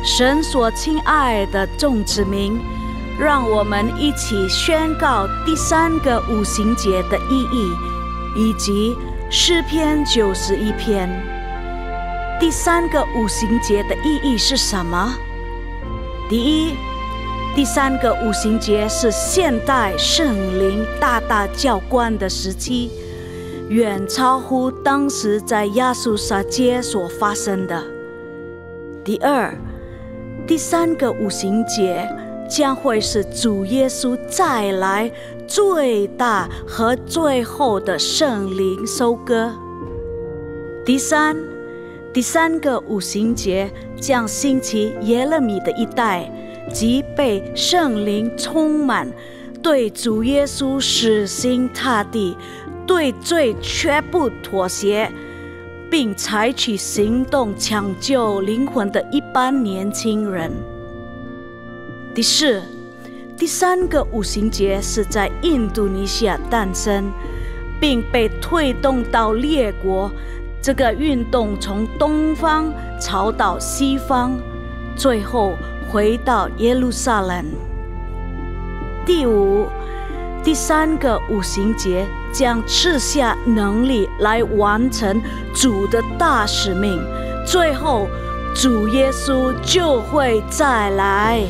神所亲爱的众子民，让我们一起宣告第3个五旬节的意义，以及诗篇91篇。第3个五旬节的意义是什么？第一，第3个五旬节是现代圣灵大大浇灌的时期，远超乎当时在亚述撒街所发生的。第二，第3个五旬节将会是主耶稣再来最大和最后的圣灵收割。第三个五旬节将兴起耶勒米的一代，即被圣灵充满，对主耶稣死心塌地，对罪绝不妥协，并采取行动抢救灵魂的一般年轻人。第四，第3个五旬节是在印度尼西亚诞生，并被推动到列国。这个运动从东方朝到西方，最后回到耶路撒冷。第五，第3个五旬节将赐下能力来完成主的大使命，最后主耶稣就会再来。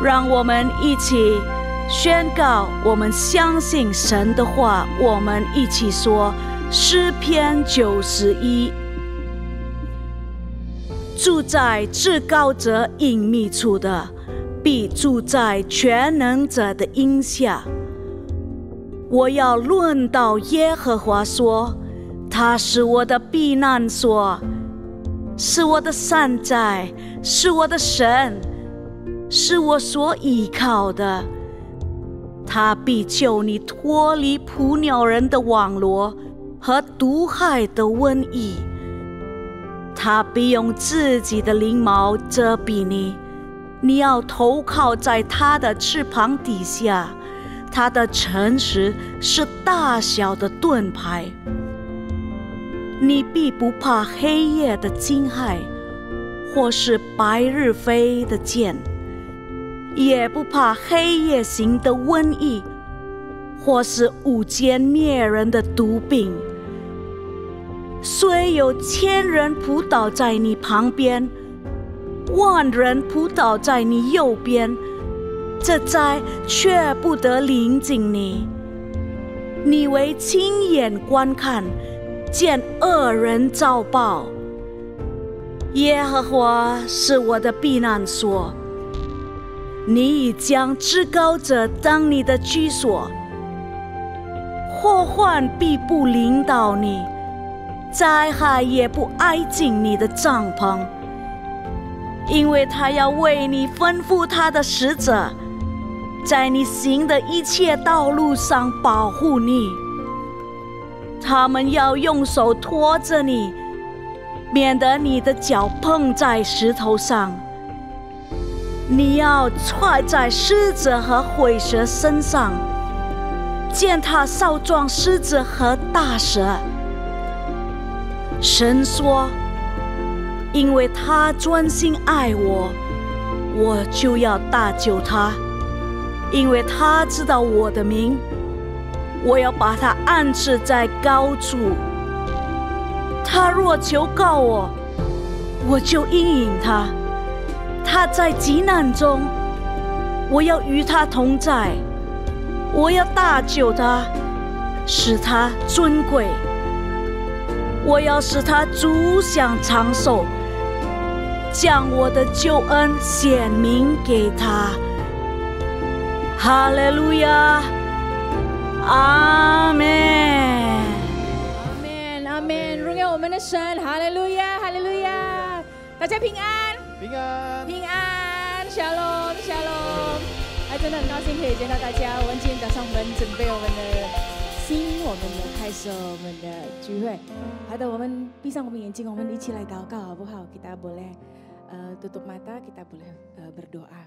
让我们一起宣告，我们相信神的话。我们一起说诗篇91：住在至高者隐秘处的，必住在全能者的荫下。我要论到耶和华说，他是我的避难所，是我的山寨，是我的神，是我所依靠的。他必救你脱离捕鸟人的网罗和毒害的瘟疫。他必用自己的翎毛遮蔽你，你要投靠在他的翅膀底下。他的诚实是大小的盾牌。你必不怕黑夜的惊骇，或是白日飞的箭，也不怕黑夜行的瘟疫，或是午间灭人的毒病。虽有1000人扑倒在你旁边，10000人扑倒在你右边，这灾却不得临近你。你为亲眼观看，见恶人遭报。耶和华是我的避难所，你已将至高者当你的居所。祸患必不临到你，灾害也不挨近你的帐篷，因为他要为你吩咐他的使者，在你行的一切道路上保护你。他们要用手托着你，免得你的脚碰在石头上。你要踹在狮子和虺蛇身上，践踏少壮狮子和大蛇。神说，因为他专心爱我，我就要搭救他。因为他知道我的名，我要把他安置在高处。他若求告我，我就应允他。他在急难中，我要与他同在。我要搭救他，使他尊贵。我要使他足享长寿，将我的救恩显明给他。哈利路亚，阿门，阿门，阿门！荣耀我们的神，哈利路亚，哈利路亚！大家平安，平安，平安，沙龙，沙龙！真的很高兴可以见到大家。我们今天早上我们准备我们的心，我们的开始我们的聚会。好的，我们闭上我们眼睛，我们一起来祷告好不好？ Kita boleh tutup mata, kita boleh berdoa。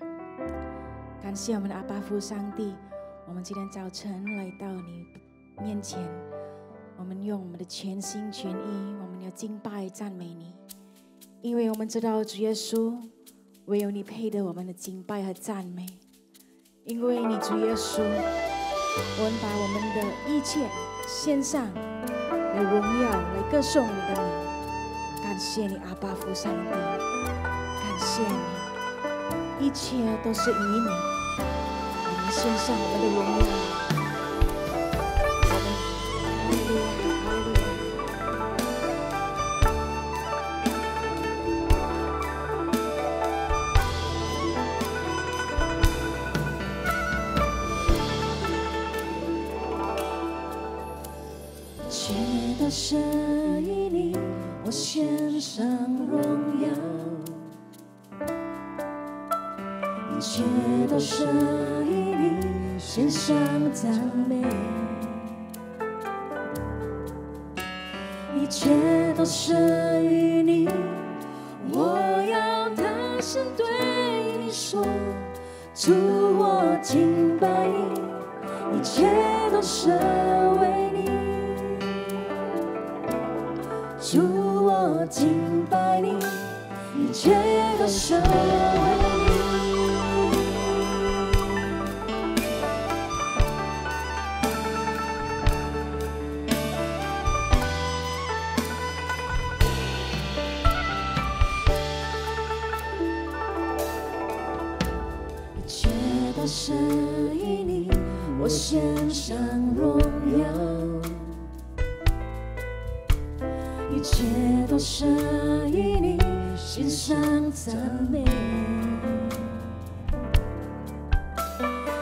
感谢我们的阿爸父上帝，我们今天早晨来到你面前，我们用我们的全心全意，我们要敬拜赞美你，因为我们知道主耶稣，唯有你配得我们的敬拜和赞美。因为你主耶稣，我们把我们的一切献上，来荣耀，来歌颂你的名。感谢你，阿爸父上帝，感谢你，一切都是以你，我们献上我们的荣耀。哈利路亚，哈利路亚。一切都是以你，我献上荣耀。一切都是以你，献上赞美。一切都是于你，我要大声对你说，主我敬拜你，一切都是为你。主我敬拜你，一切都是为你。一切都是以你，我献上荣耀。一切都是以你，献上赞美。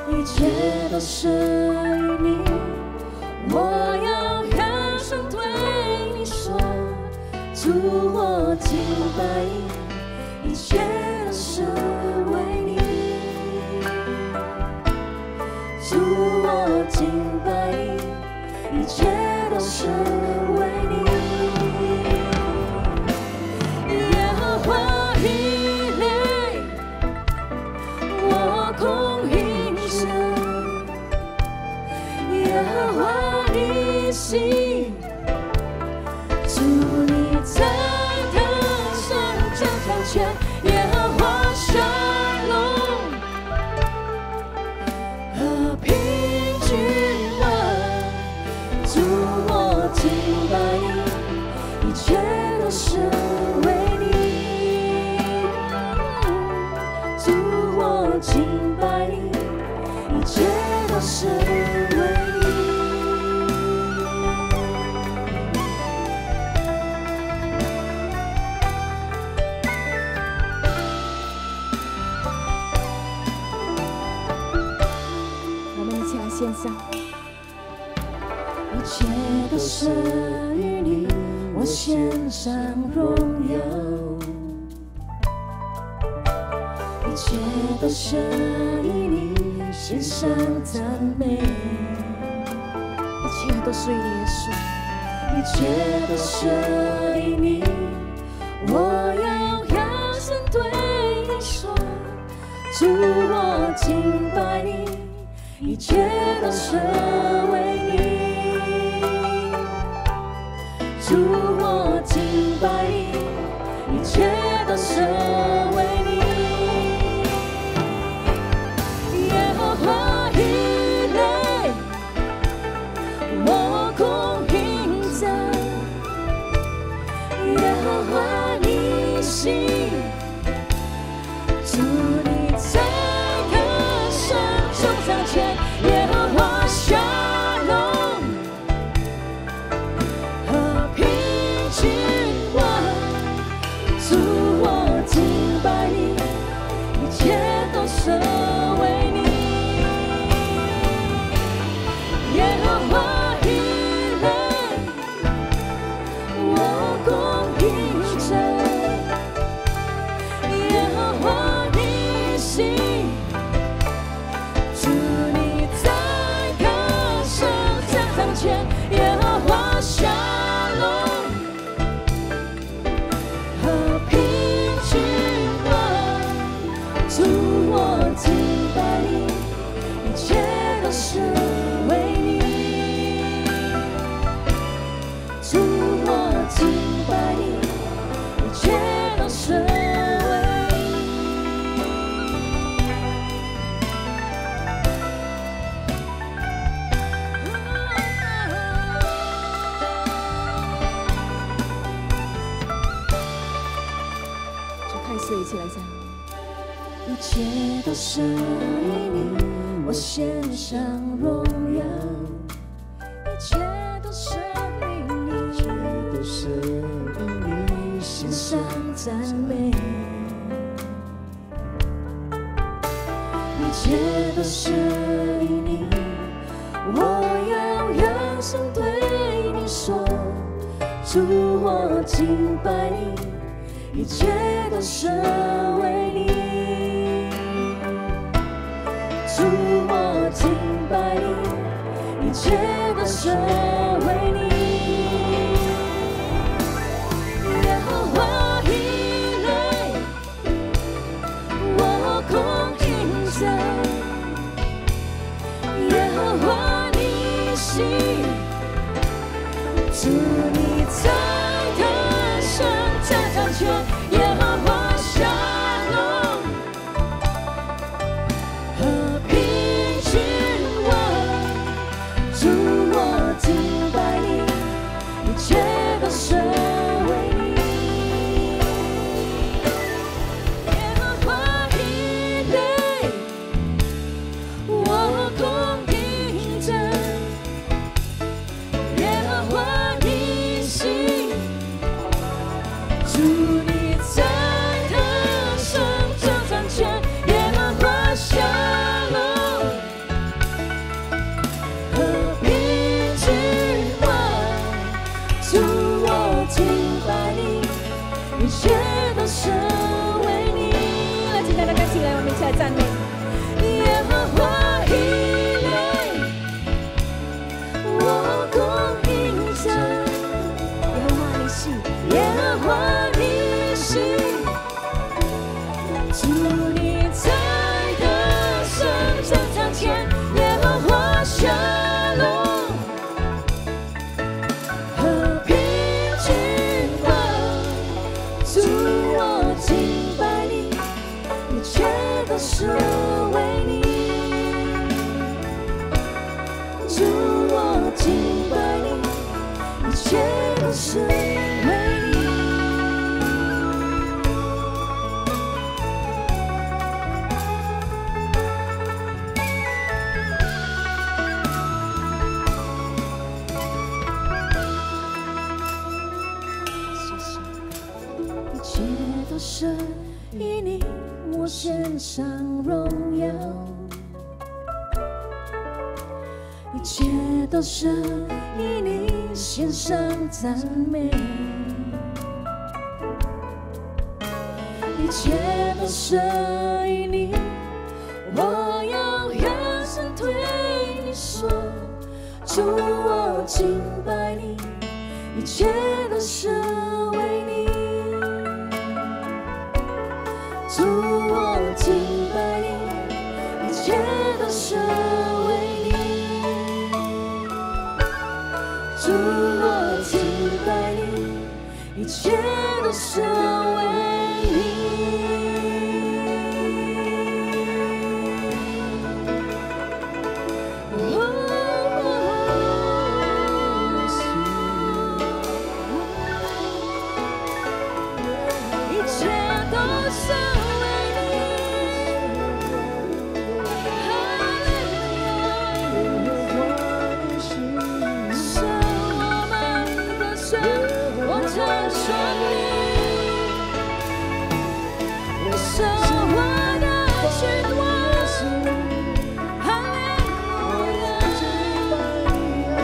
一切都是以你，我要高声对你说，主我敬拜你，一切都是为你。主我敬拜你，一切都是为你。心，主你在他上掌掌权，耶和华沙龙，和平君王，主我敬拜你，一切都是为你，主我敬拜你，一切都是为你。献上，一切都是于你，我献上荣耀。一切都是以你，献上赞美。一切都是于你，耶稣。一切都是以你，我要高声对你说，主我敬拜你。一切都是为你，主我敬拜你，一切都是为你。耶和华以来，我公平在，耶和华你心，主你在歌声中掌权。耶和华沙龙，和平君王，主我敬拜你，一切都是为你。耶和华以来，我公平在，耶和华你心。耶和华沙龙，和平开始一起来唱。一切都是因你，我献上荣耀。一切都是因你，一切都是因你，献上赞美。一切都是因你，我要扬声对你说，主我敬拜你，一切都是为你，主我敬拜你，一切都是为你。耶和华以来，我供应着；耶和华你心，主你在他上掌掌权。耶和华沙龙，和平君王，主我敬拜你，一切都是为你。耶和华以来，我供应着；耶和华你心，主你在他上掌掌权。耶和华沙龙，和平君王，主我敬拜你，一切都是为你。来，请大家跟起来，我们一起来赞美。耶和华以来，我供应着；耶和华你是，耶和华你心，主你在他上掌掌权。耶和华沙龙，和平君王，主我敬拜你，一切都是为你，主我敬拜你，一切都是为你。一切都是因你，我献上荣耀。一切都是因你，献上赞美。一切都是因你，我要扬声对你说，主我敬拜你，一切都是为你，主我敬拜你，一切都是为你，主我敬拜你，一切都是为你。一切都是为你，哈利路亚，是我们的神，我称颂你，是我的君王，哈利路亚，哈利路亚。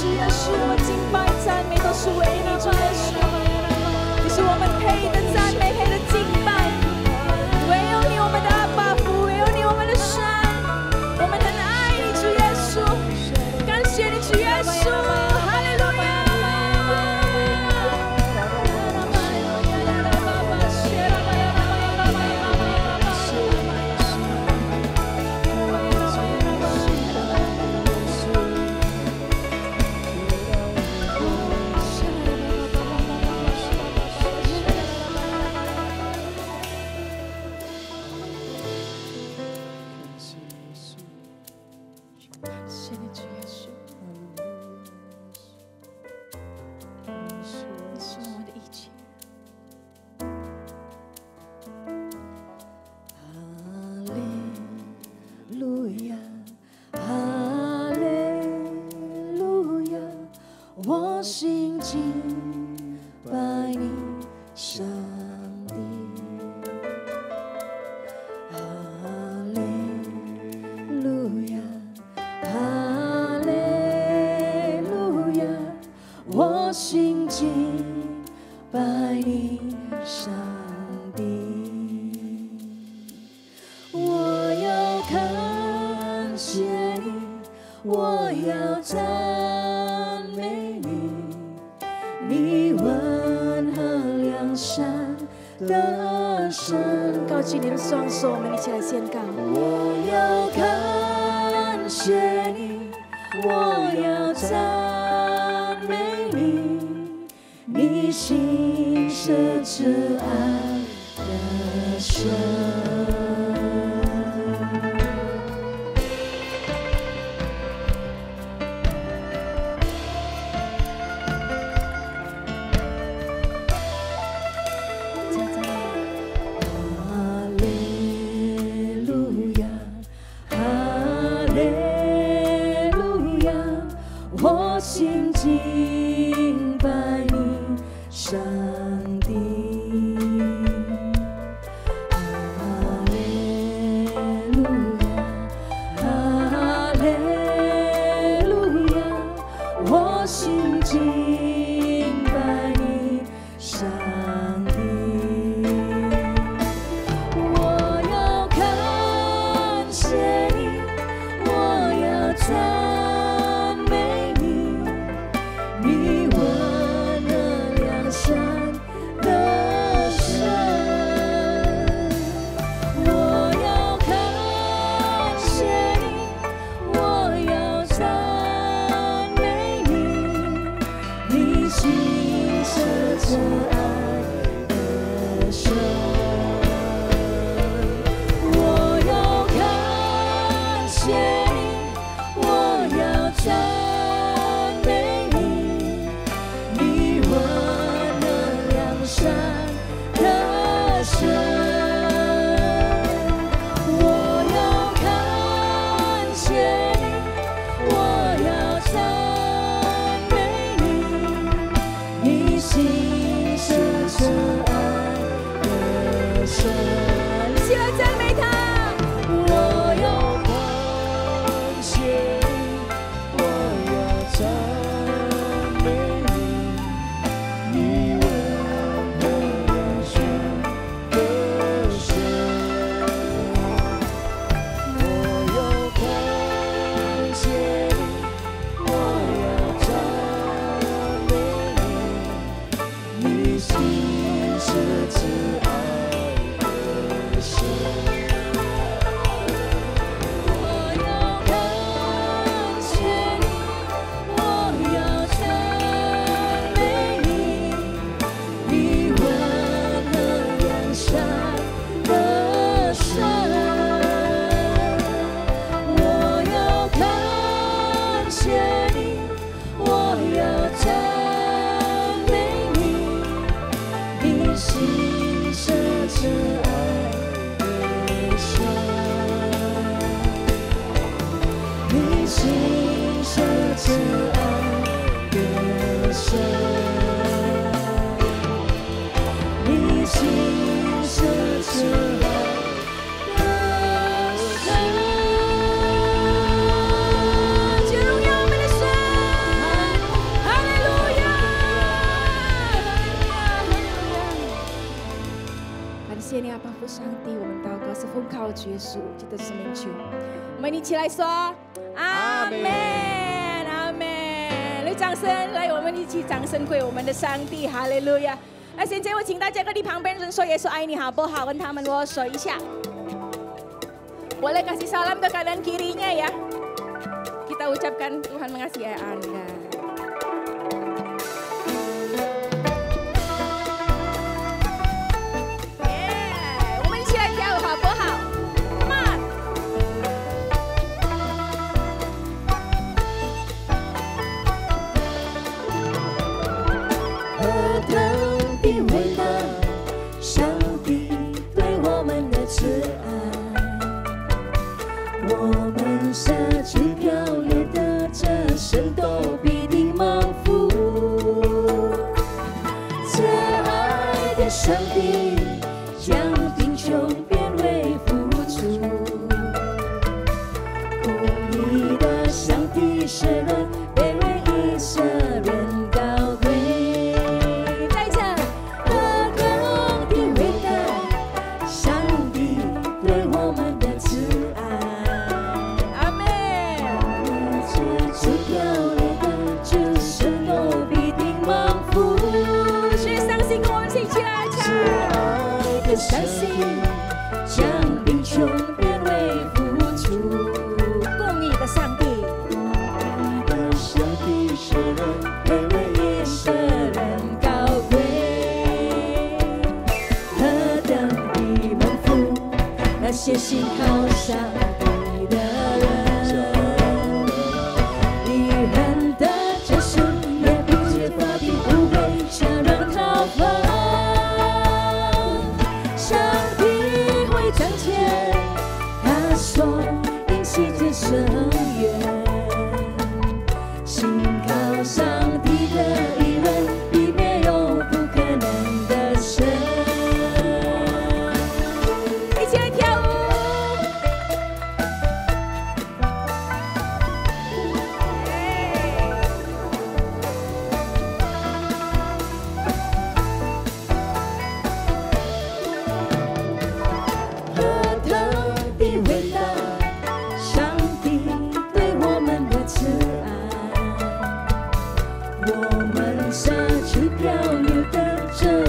主耶稣，我敬拜赞美都是为你，主耶稣，你是我们配的赞美，配的敬拜。唯有你，我们的阿爸父，唯有你，我们的神，我们很爱你，主耶稣，感谢你，主耶稣，哈利路亚。我心敬拜你，上帝。哈利路亚，哈利路亚，我心敬拜你，上帝。我要感谢你，我要赞美你，你温和良善的神。高举你的双手，我们一起来宣告。我要感谢你，我要赞美你，你心舍慈爱的神。我心敬拜你，上帝。哈利路亚，哈利路亚，我心敬拜你，上帝。我要感谢你，我要赞。父上帝，我们祷告是奉靠主耶稣基督的生命求，我们一起来说阿门，阿门。来掌声，来，我们一起掌声归我们的上帝，哈利路亚。那现在我请大家跟你旁边人说耶稣爱你好不好？跟他们握手一下。Boleh kasih salam ke kanan kirinya ya. Kita ucapkan Tuhan mengasihi Anda. Yeah, 我们一起来跳舞好不好？ Come on. 何等的伟大，上帝对我们的慈爱。我们舍去漂流的这生都必定蒙福。这爱的上帝将贫穷变为富足，公义的上帝使人卑微以色人高贵。再一次，何等的伟大，上帝对我们的慈爱。相信将贫穷变为富足，公义的上帝，公义的上帝使人卑微也使人高贵。何等的蒙福，那些信靠上帝的人，敌人的战术也不缺乏，并不会向人讨伐。因信着深渊，信靠上帝的义人，必没有不可能的神。一起来跳舞。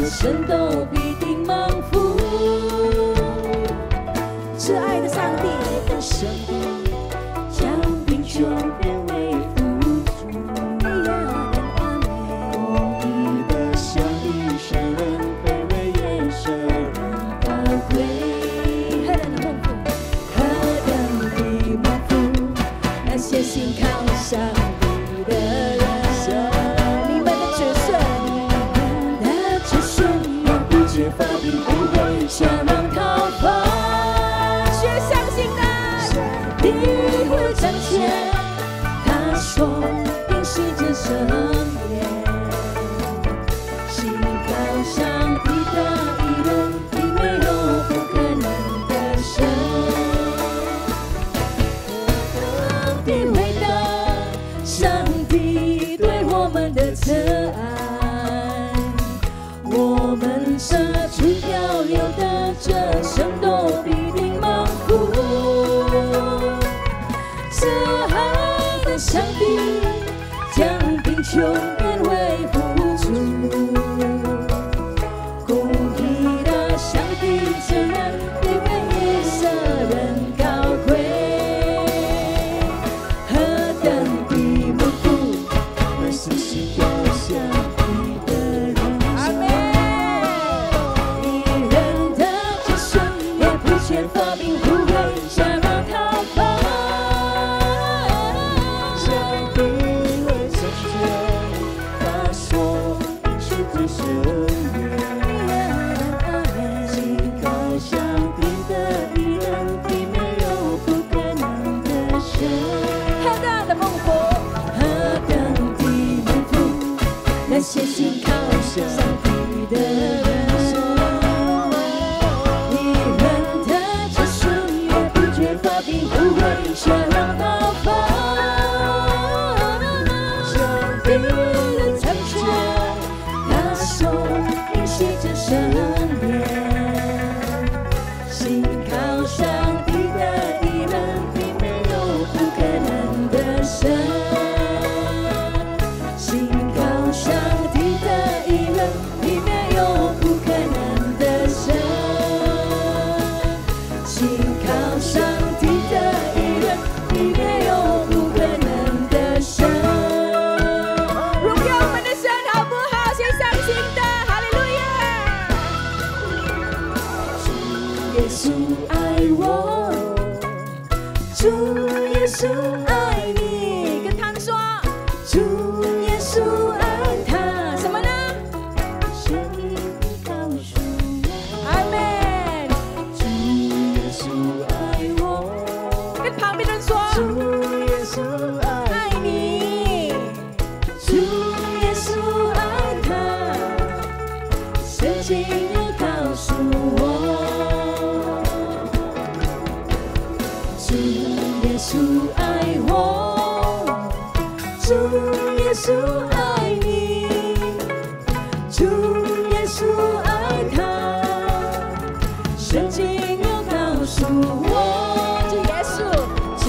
神都必定蒙福，慈爱的上帝，的上帝将贫穷变为富足。公义的上帝使人卑微也使人高贵。何等的蒙福，何等的蒙福，那些信靠上帝的人。缺乏并不会向人讨伐，却相信的上帝会彰显。他说，应是这圣言，信靠上帝的义人，并没有不可能的神。何等的伟大，上帝对我们的慈爱。我们舍去漂流的这生都必定蒙福。这爱的上帝将贫穷变为富足，公义的上帝使人卑微也使人高贵。何等的蒙福，那些信靠上帝的人。缺乏并不会向人讨伐，上帝会成全。他说，应是这圣言，信靠上帝的义人，必没有不可能的神。何等的蒙福，何等的蒙福，那些信靠上帝的人。并不会向人讨伐，上帝的成全。他说，应是这圣言，信靠上帝的义人，里面有不可能的神。信靠上帝的义人，里面有不可能的神。荣耀我们的神，好不好？先上心的，哈利路亚。主耶稣爱我，主耶稣爱你，跟他们说，主耶稣爱他，什么呢？生命告诉我，阿门。主耶稣爱我，跟旁边人说，主耶稣爱你，主耶稣爱他，圣经又告诉我，主耶稣爱我，主耶稣爱你，主耶稣爱他，圣经又告诉我，主耶稣，主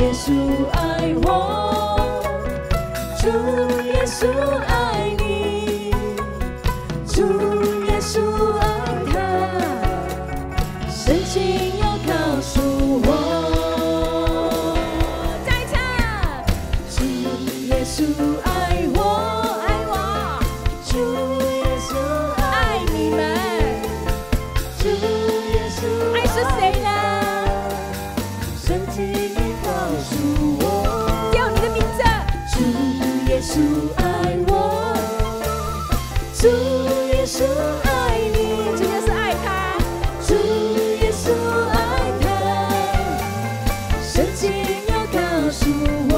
耶稣爱我，主耶稣爱你，主耶稣爱他，圣经又告诉我。再唱，主耶稣爱我，爱我，主耶稣爱你们。主耶稣爱是谁呢？圣经告诉我，叫你的名字。主耶稣爱我，主耶稣爱你，主耶稣爱他，主耶稣爱他，圣经又告诉我，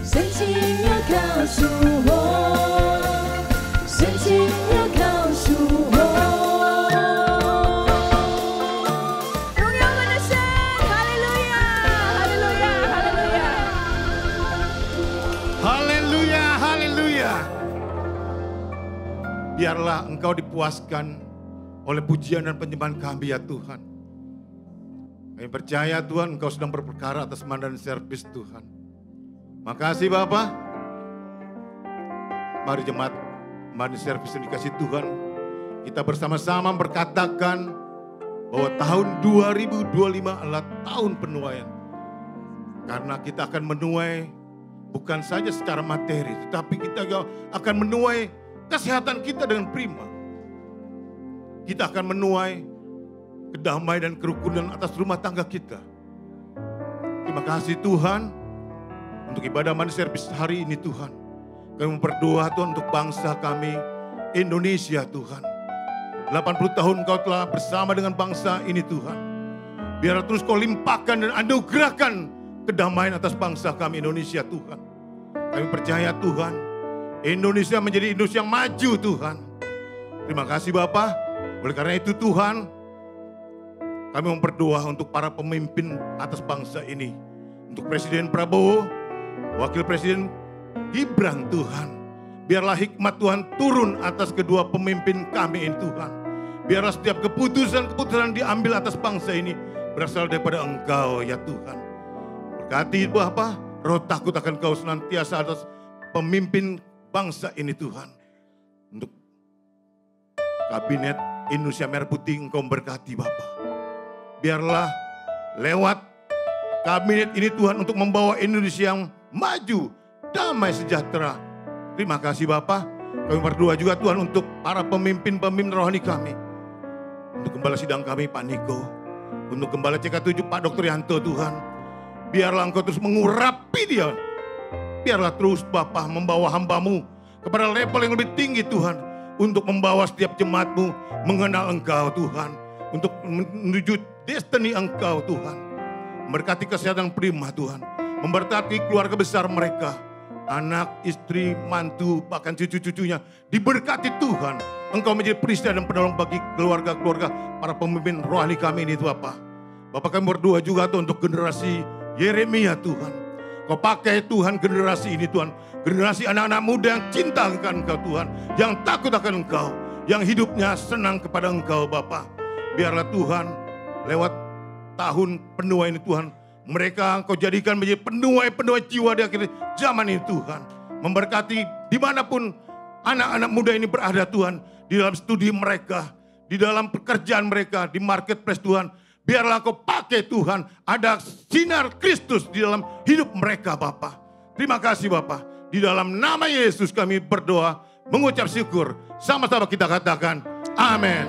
圣经又告诉我，圣经又告诉我。荣耀我们的神，哈利路亚，哈利路亚，哈利路亚。Haleluya, haleluya. Biarlah Engkau dipuaskan oleh pujian dan penyembahan kami ya Tuhan. Kami percaya Tuhan Engkau sedang berperkara atas mandan servis Tuhan. Makasih Bapa. Mari jemaat mandan servis yang dikasih Tuhan. Kita bersama-sama berkatakan bahwa tahun 2025 adalah tahun penuaian. Karena kita akan menuai bukan saja secara materi, tetapi kita akan menuai kesehatan kita dengan prima. Kita akan menuai kedamaian dan kerukunan atas rumah tangga kita. Terima kasih Tuhan untuk ibadah mandan servis hari ini Tuhan. Kami berdoa Tuhan untuk bangsa kami Indonesia Tuhan. 80 tahun Engkau telah bersama dengan bangsa ini Tuhan. Biar terus Kau limpahkan dan anugerahkan kedamaian atas bangsa kami Indonesia Tuhan. Kami percaya Tuhan, Indonesia menjadi Indonesia yang maju Tuhan. Terima kasih Bapa. Oleh karena itu Tuhan, kami berdoa untuk para pemimpin atas bangsa ini. Untuk Presiden Prabowo, Wakil Presiden Gibran Tuhan. Biarlah hikmat Tuhan turun atas kedua pemimpin kami ini Tuhan. Biarlah setiap keputusan-keputusan diambil atas bangsa ini berasal daripada Engkau ya Tuhan. Berkati Bapa, roh takut akan Kau senantiasa atas pemimpin bangsa ini Tuhan. Untuk Kabinet Indonesia Merah Putih Engkau berkati Bapa. Biarlah lewat kabinet ini Tuhan untuk membawa Indonesia yang maju, damai sejahtera. Terima kasih Bapa. Kami berdoa juga Tuhan untuk para pemimpin-pemimpin rohani kami. Untuk gembala sidang kami Pak Niko. Untuk gembala CK7 Pak Dr. Yanto Tuhan. Biarlah Engkau terus mengurapi dia. Biarlah terus Bapa membawa hamba-Mu kepada level yang lebih tinggi Tuhan. Untuk membawa setiap jemaat-Mu mengenal Engkau Tuhan. Untuk menuju destiny Engkau Tuhan. Memberkati kesehatan prima Tuhan. Memberkati keluarga besar mereka. Anak, istri, mantu, bahkan cucu-cucunya. Diberkati Tuhan. Engkau menjadi perisai dan penolong bagi keluarga-keluarga para pemimpin rohani kami ini Bapa. Bapa kami berdoa juga Tuhan untuk generasi Yeremia Tuhan. Kau pakai Tuhan generasi ini Tuhan. Generasi anak-anak muda yang cinta akan Engkau Tuhan. Yang takut akan Engkau. Yang hidupnya senang kepada Engkau Bapa. Biarlah Tuhan lewat tahun penuaian ini Tuhan. Mereka Engkau jadikan menjadi penuai-penuai jiwa di akhir zaman ini Tuhan. Memberkati dimanapun anak-anak muda ini berada Tuhan. Di dalam studi mereka, di dalam pekerjaan mereka, di marketplace Tuhan. Biarlah Kau pakai Tuhan, ada sinar Kristus di dalam hidup mereka Bapa. Terima kasih Bapa. Di dalam nama Yesus kami berdoa, mengucap syukur. Sama-sama kita katakan, amin.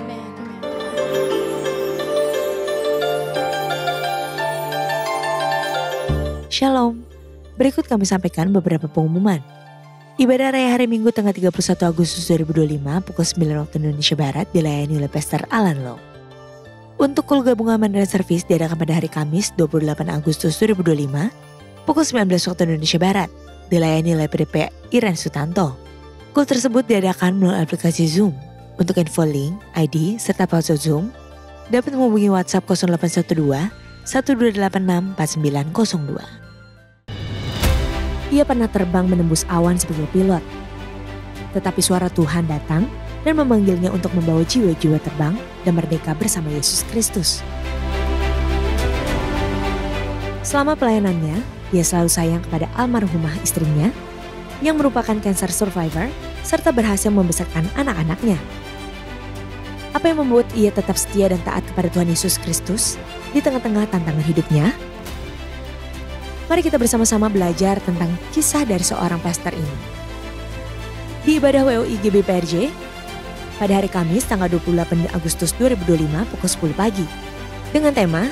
Shalom. Berikut kami sampaikan beberapa pengumuman. Ibadah Raya Hari Minggu tanggal 31 Agustus 2025 pukul 9 waktu Indonesia Barat dilayani oleh Pastor Alan Low. Untuk kul gabungan Mandarin Service diadakan pada hari Kamis 28 Agustus 2025 pukul 19 waktu Indonesia Barat dilayani oleh PDP Iren Sutanto. Kul tersebut diadakan melalui aplikasi Zoom. Untuk info link, ID, serta password Zoom dapat menghubungi WhatsApp 0812 1286 4902. Ia pernah terbang menembus awan sebagai pilot. Tetapi suara Tuhan datang dan memanggilnya untuk membawa jiwa-jiwa terbang dan merdeka bersama Yesus Kristus. Selama pelayanannya, ia selalu sayang kepada almarhumah istrinya yang merupakan cancer survivor serta berhasil membesarkan anak-anaknya. Apa yang membuat ia tetap setia dan taat kepada Tuhan Yesus Kristus di tengah-tengah tantangan hidupnya? Mari kita bersama-sama belajar tentang kisah dari seorang pastor ini. Di ibadah WOI GBPRJ, pada hari Kamis tanggal 28 Agustus 2025 pukul 10 pagi. Dengan tema,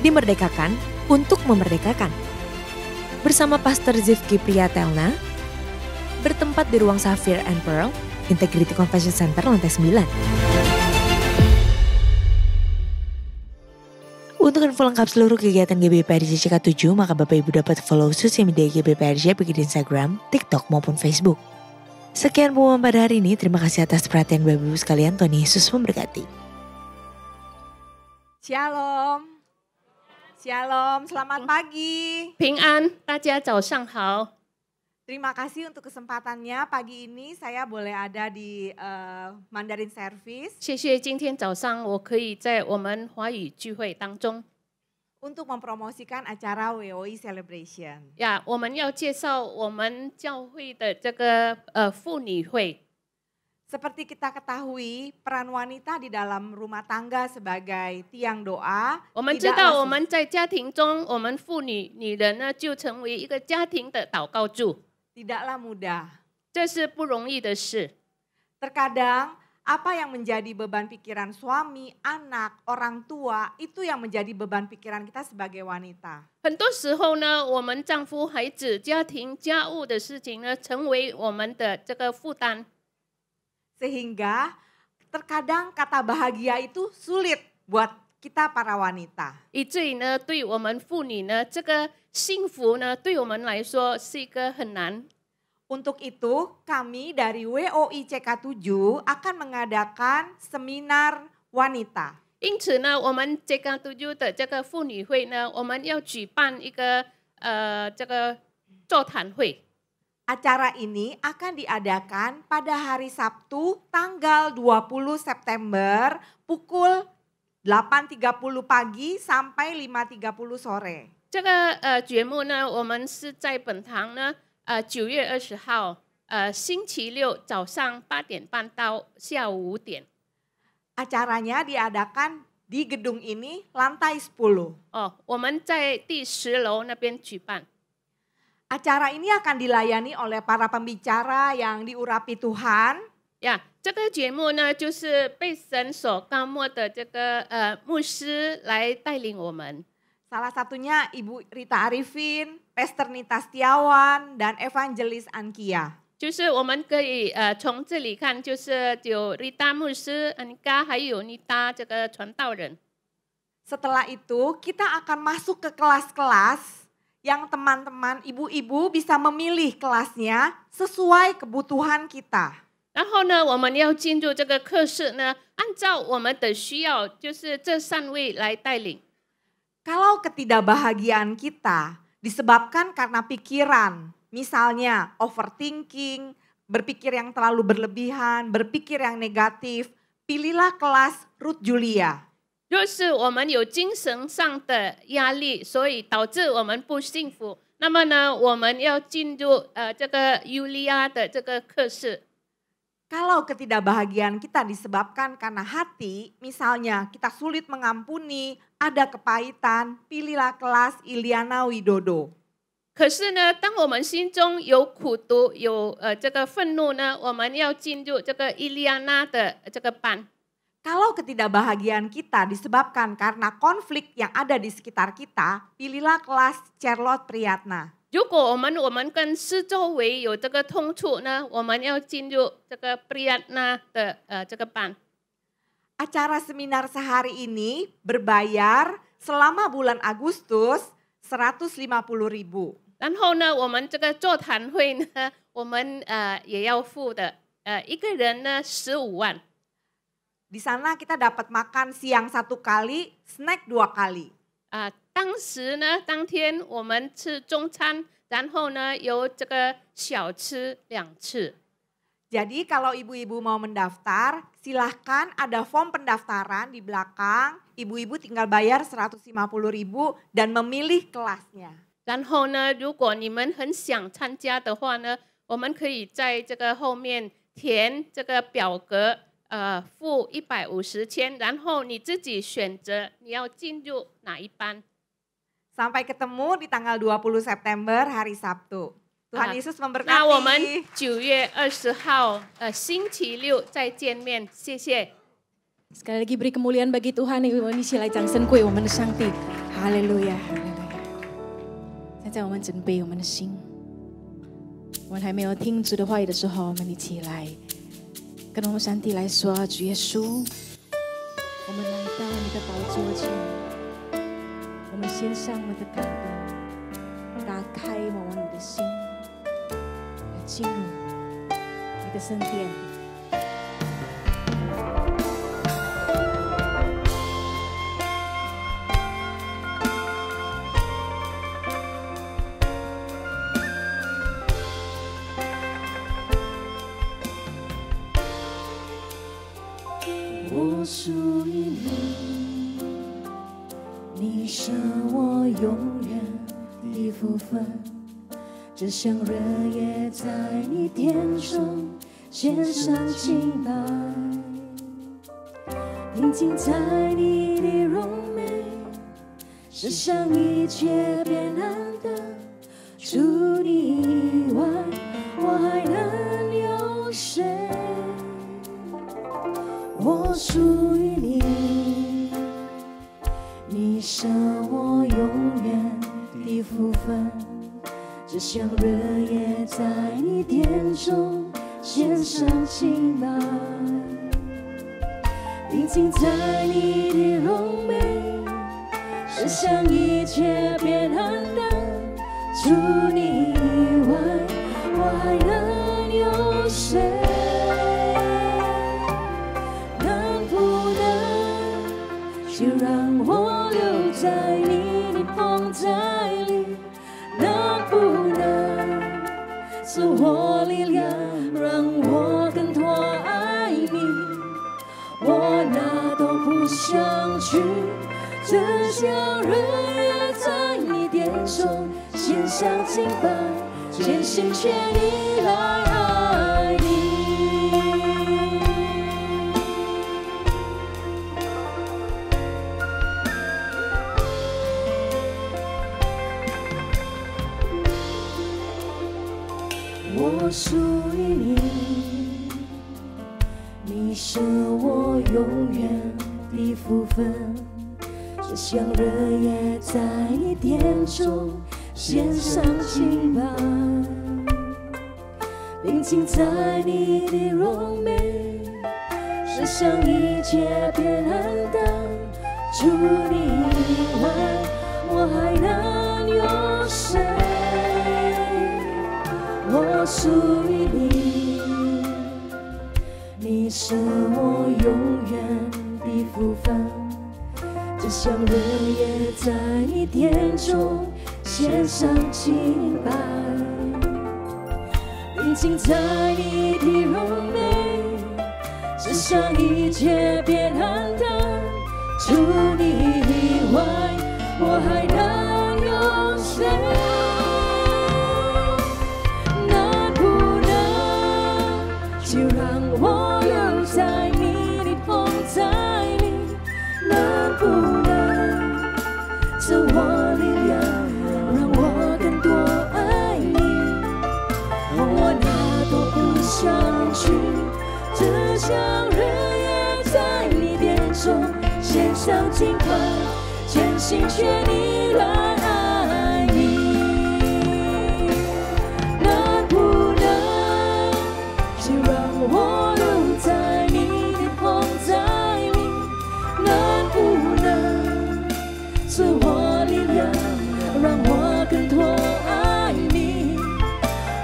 Dimerdekakan untuk Memerdekakan. Bersama Pastor Zivki Priyatelna, bertempat di ruang Sapphire and Pearl, Integrity Convention Center, lantai 9. Untuk info lengkap seluruh kegiatan GBPRJ CK7, maka Bapak Ibu dapat follow sosial media GBPRJ baik di Instagram, TikTok maupun Facebook. Sekian pengumuman pada hari ini, terima kasih atas perhatian Bapak Ibu sekalian, Tuhan Yesus memberkati. Shalom, Shalom, selamat pagi. 平安，大家早上好。 Terima kasih untuk kesempatannya. Pagi ini saya boleh ada di Mandarin Service 谢谢今天早上我可以在我们华语聚会当中 untuk mempromosikan acara WOI Celebration. 呀，我们要介绍我们教会的这个妇女会。 Seperti kita ketahui, peran wanita di dalam rumah tangga sebagai tiang doa 我们知道我们在家庭中，我们妇女女人呢就成为一个家庭的祷告柱， tidaklah mudah. 这是不容易的事。 Terkadang apa yang menjadi beban pikiran suami, anak, orang tua, itu yang menjadi beban pikiran kita sebagai wanita. 很多时候呢，我们丈夫、孩子、家庭、家务的事情呢，成为我们的这个负担。 Sehingga terkadang kata bahagia itu sulit buat kita para wanita. 以至于呢，对我们妇女呢，这个幸福呢，对我们来说是一个很难。 Untuk itu kami dari WOI CK7 akan mengadakan seminar wanita. 因此呢，我们这个督救的这个妇女会呢，我们要举办一个这个座谈会。 Acara ini akan diadakan pada hari Sabtu tanggal 20 September pukul 8.30 pagi sampai 5.30 sore. 这个节目呢，我们是在本堂呢，9月20号，星期六早上8点半到下午5点。 Acaranya diadakan di gedung ini lantai 10. 哦，我们在第10楼那边举办。 Acara ini akan dilayani oleh para pembicara yang diurapi Tuhan. 呀，这个节目呢，就是被神所膏抹的这个牧师来带领我们。 Salah satunya Ibu Rita Arifin, Pastor Nita Setiawan, dan Evangelis Ankia. 就是我们可以从这里看，就是有 Rita 牧师、安嘎，还有 Nita 这个传道人。 Setelah itu kita akan masuk ke kelas-kelas yang teman-teman ibu-ibu bisa memilih kelasnya sesuai kebutuhan kita. 然后呢，我们要进入这个课室呢，按照我们的需要，就是这3位来带领。 Kalau ketidakbahagiaan kita disebabkan karena pikiran, misalnya overthinking, berpikir yang terlalu berlebihan, berpikir yang negatif, pilihlah kelas Ruth Julia. 若是我们有精神上的压力，所以导致我们不幸福，那么呢，我们要进入这个Yulia的这个课室。 Kalau ketidakbahagiaan kita disebabkan karena hati, misalnya kita sulit mengampuni, ada kepahitan, pilihlah kelas Iliana Widodo. 可是呢，当我们心中有苦毒、有这个愤怒呢，我们要进入这个伊利亚娜的这个班。 Kalau ketidakbahagiaan kita disebabkan karena konflik yang ada di sekitar kita, pilihlah kelas Charlotte Priyatna. 如果我们跟四周围有这个痛处呢，我们要进入这个 Priyatna 的这个班。 Acara seminar sehari ini berbayar selama bulan Agustus 150.000. 然后呢，我们这个座谈会呢，我们也要付的，一个人呢15万。 Di sana kita dapat makan siang 1 kali, snack 2 kali. 当时呢，当天我们吃中餐，然后呢有这个小吃2次。 Jadi kalau ibu-ibu mau mendaftar, silahkan ada form pendaftaran di belakang. Ibu-ibu tinggal bayar 150.000 dan memilih kelasnya. 然后呢，如果你们很想参加的话呢，我们可以在这个后面填这个表格，付150千，然后你自己选择你要进入哪一班。 Sampai ketemu di tanggal 20 September hari Sabtu. Tuhan Yesus 那 memberkati. 我们9月20号星期六再见面，谢谢。 Sekali lagi beri kemuliaan bagi Tuhan，因为我们一起来掌声归我们的上帝，哈利路亚，哈利路亚。现在我们准备我们的心，我们还没有听主的话语的时候，我们一起来跟我们上帝来说：主耶稣，我们来到你的宝座前，我们献上我们的感恩，打开我们的心，来进入你的圣殿。 我属于你，你是我永远的福分。只想日夜在你殿中献上敬拜，定睛在你的荣美，世上一切变暗淡。除你以外，我还能有谁？ 我属于你，你是我永远的福分。只想日夜在你殿中献上敬拜，定睛在你的荣美，世上一切变暗淡。除你以外，我还能有谁？ 就让我留在你的同在里，能不能赐我力量，让我更多爱你？我哪都不想去，只想日夜在你殿中献上敬拜，全心全意来爱你。 我属于你，你是我永远的福分。只想日夜在你殿中献上敬拜，定睛在你的荣美，世上一切变暗淡。除你以外，我还能有谁？ 我属于你，你是我永远的福分。只想日夜在你殿中献上敬拜，定睛在你的荣美，世上一切变暗淡。除你以外，我还能有谁？就让我留在你的风采里，能不能赐我力量，让我更多爱你？我哪都不想去，只想日夜在你殿中献上敬拜，全心全意来爱你。能不能就让我留在你的风采里？能不能赐我力量，让我更多爱你？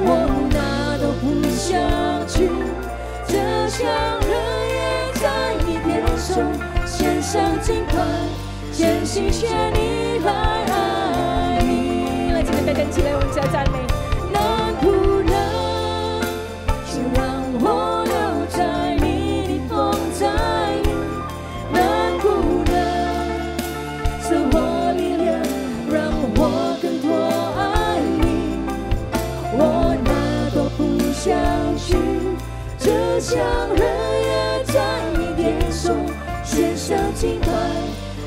我哪都不想去，只想日夜在你殿中献上敬拜，全心全意来爱你。来，今天大家起来，我们加赞美。能不能就让我留在你的风采里？能不能赐我力量，让我更多爱你？我哪都不想去，只想日夜在你殿中献上敬拜，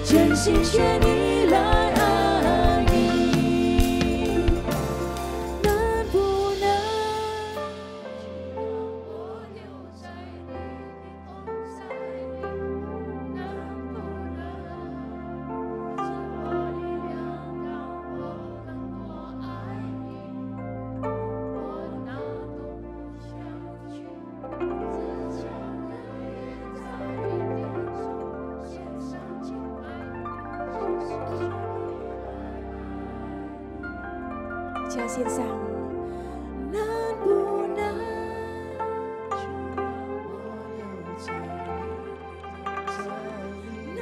全心全意来爱你。能不能就让我留在你的风采里？能不能赐我力量，让我更多爱你？我哪都不想去，只想日夜在你殿中献上敬拜，全心全意来爱你。加献上，能不能就让我留在你的风采里？能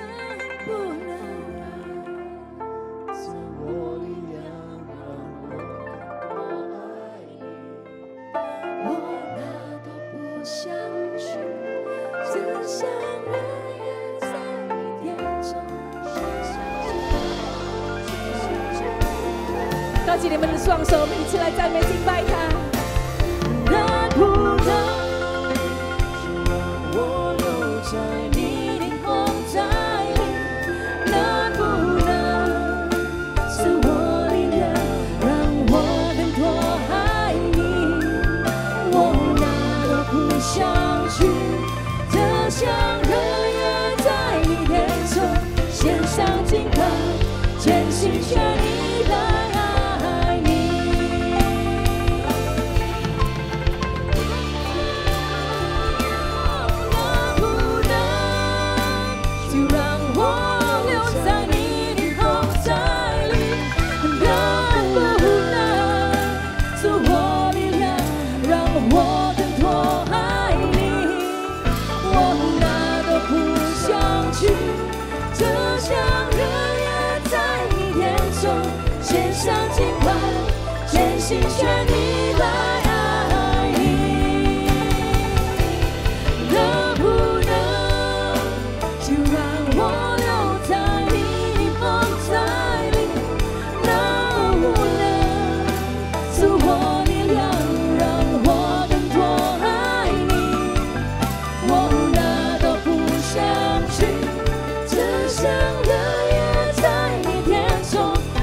不能赐我力量，让我更多爱你？我哪都不想去，只想日夜在你殿中献上敬拜，全心全意。高举你们的双手，我们一起来赞美敬拜他。能不能就让我留在你的风采里？能不能赐我力量，让我更多爱你？我哪都不想去，只想日夜在你殿中献上敬拜，全心全意来爱你。能不能就让我留在你的风采里？能不能赐我力量，让我更多爱你？我哪都不想去，只想日夜在你殿中献上敬拜，全心全意来爱你。能不能就让我留在你的风采里？能不能赐我力量，让我更多爱你？我哪都不想去，只想日夜在你殿中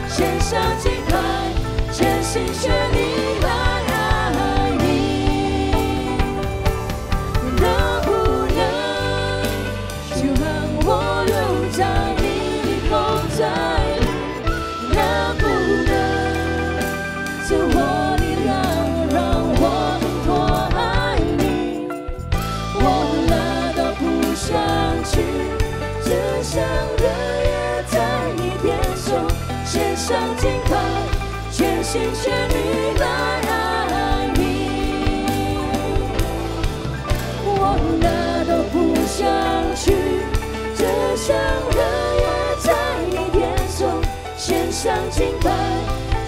献上敬拜，全心全意来爱你。能不能就让我留在你的风采里？能不能赐我力量，让我更多爱你？我哪都不想去，只想日夜在你殿中献上敬拜，全心全意来爱你。我哪都不想去，只想日夜在你殿中献上敬拜，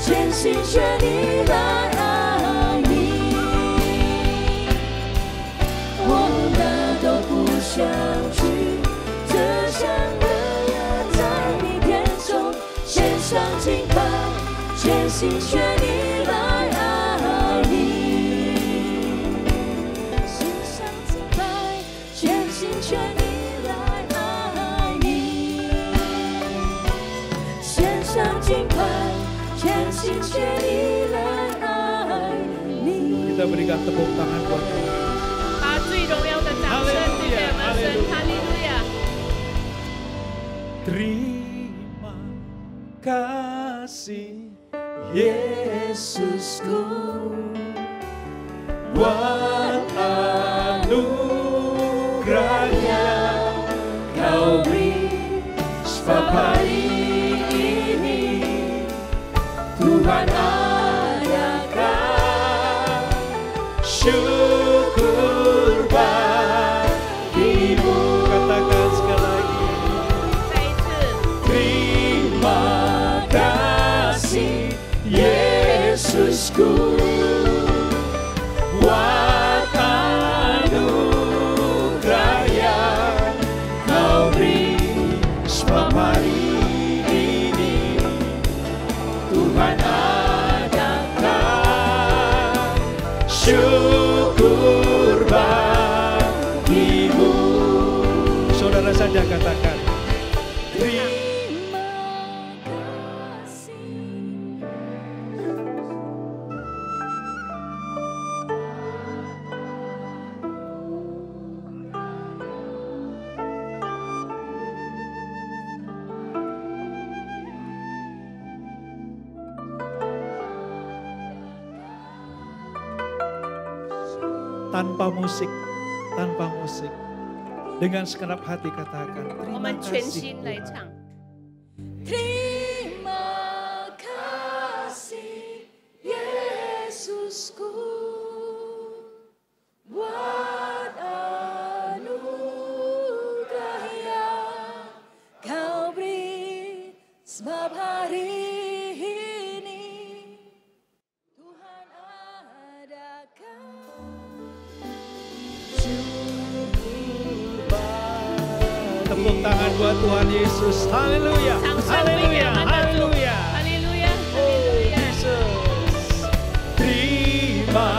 全心全意来爱你。我哪都不想去，只想日夜在你殿中献上敬拜，全心全意来爱你。献上全意来爱你，献上敬拜，全心全意来爱你。 Kita berikan tepuk tangan buat Tuhan. 把最荣耀的掌声赐给我们神，哈利路亚！ Terima kasih Yesusku buat anugerahnya Kau beri sebab hari ini Tuhan adakan syukur bagimu. Katakan sekali lagi. 再一次， Terima kasih Yesusku buat anugerah yang Kau beri sebab hari ini Tuhan adakan syukur bagimu. Saudara saja katakan. Terima kasih. Tanpa musik, tanpa musik. Dengan segenap hati katakan, 我 terima 们全 kasih 心来 Tuhan. 唱。 Terima kasih Yesusku buat anugerah yang Kau beri sebab hari ini Tuhan adakan Tepuk tangan buat Tuhan Yesus. Haleluya. 掌声归给我们的主， Haleluya. 哈利路亚，哈利路亚。 Terima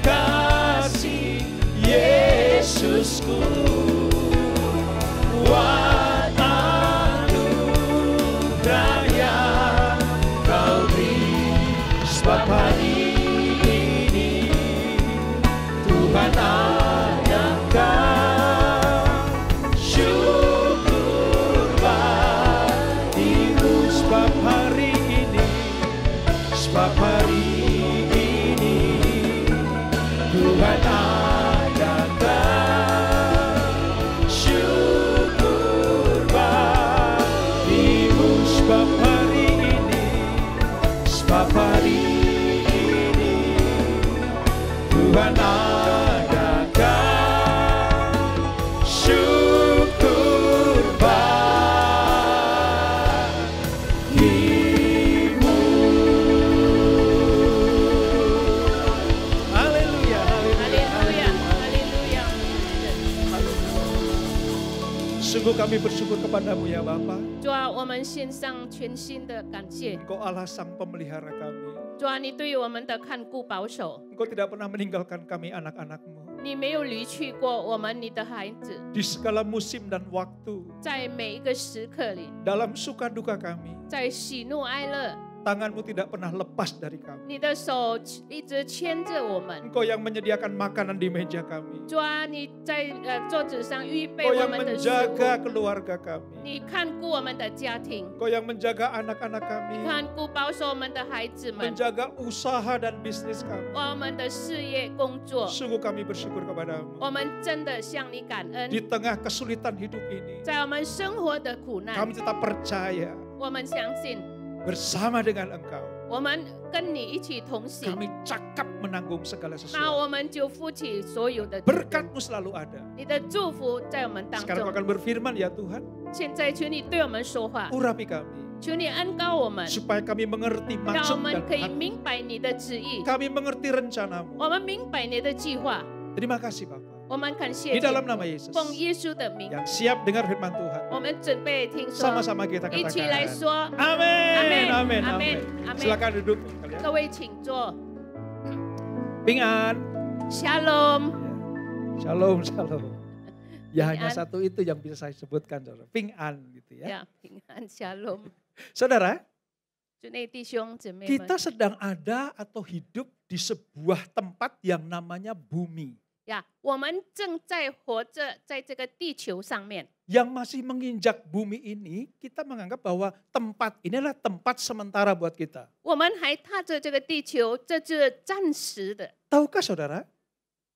kasih Yesusku buat anugerah yang Kau beri sebab hari ini Tuhan adakan syukur bagimu sebab hari ini Tuhan adakan syukur bagimu sebab hari ini Tuhan adakan syukur bagimu. Haleluya, 哈利路亚，哈利路亚。 Sungguh kami bersyukur kepadamu ya Bapa. 主啊，我们献上全心的感谢。 Engkau Allah sang pemelihara kami. 主啊，你对于我们的看顾保守， Engkau tidak pernah meninggalkan kami anak-anakmu. 你没有离去过我们你的孩子， Di segala musim dan waktu. 在每一个时刻里， Dalam suka duka kami. 在喜怒哀乐， Tanganmu tidak pernah lepas dari kami. 你的手一直牵着我们。 Engkau yang menyediakan makanan di meja kami. 主啊，你在桌子上预备 Engkau 我 yang 们的食物， menjaga keluarga kami. 你看顾我们的家庭， Engkau yang menjaga anak-anak 你 kami. 看顾保守我们的孩子们， Menjaga usaha dan bisnis kami. 我们的事业工作， Sungguh kami bersyukur kepadamu. 我们真的向你感恩。 Di tengah kesulitan hidup ini. 在我们生活的苦难， Kami tetap percaya 我们相信， bersama dengan Engkau. 我们跟你一起同行， Kami cakap menanggung segala 那 sesuatu. 我们就负起所有的责任。 Berkat-Mu selalu ada. 你的祝福在我们当 Sekarang Kau 中。 akan berfirman ya Tuhan. 现在求你对我们说话， Urapi kami. 求你恩膏我们， Supaya kami mengerti 让我 maksud 们 dan 可以 hati. 明白你的旨意， Kami mengerti rencana-Mu. 我们明白你的计划。 Terima kasih Bapa. 我们感谢 Di 你， dalam nama Yesus. 奉耶稣的名， Yang siap dengar firman Tuhan. 我们准备听说， Sama-sama kita 一起来 katakan. 说。 Amin. Amin. Amin. Amin. Amin. Amin. Silakan duduk kalian. 各位请坐。 Pingan. Shalom。 Shalom, shalom. Ya Ping hanya an. satu itu yang bisa saya sebutkan, saudara. Ping an gitu ya. Ya，平安 shalom， Saudara, 主内弟兄姊妹们 kita，sedang ada atau hidup di sebuah tempat yang namanya bumi. 呀，我们正在活着在这个地球上面。 Yang masih menginjak bumi ini, kita menganggap bahwa tempat ini adalah tempat sementara buat kita. 我们还踏着这个地球，这是暂时的。 Tahukah saudara,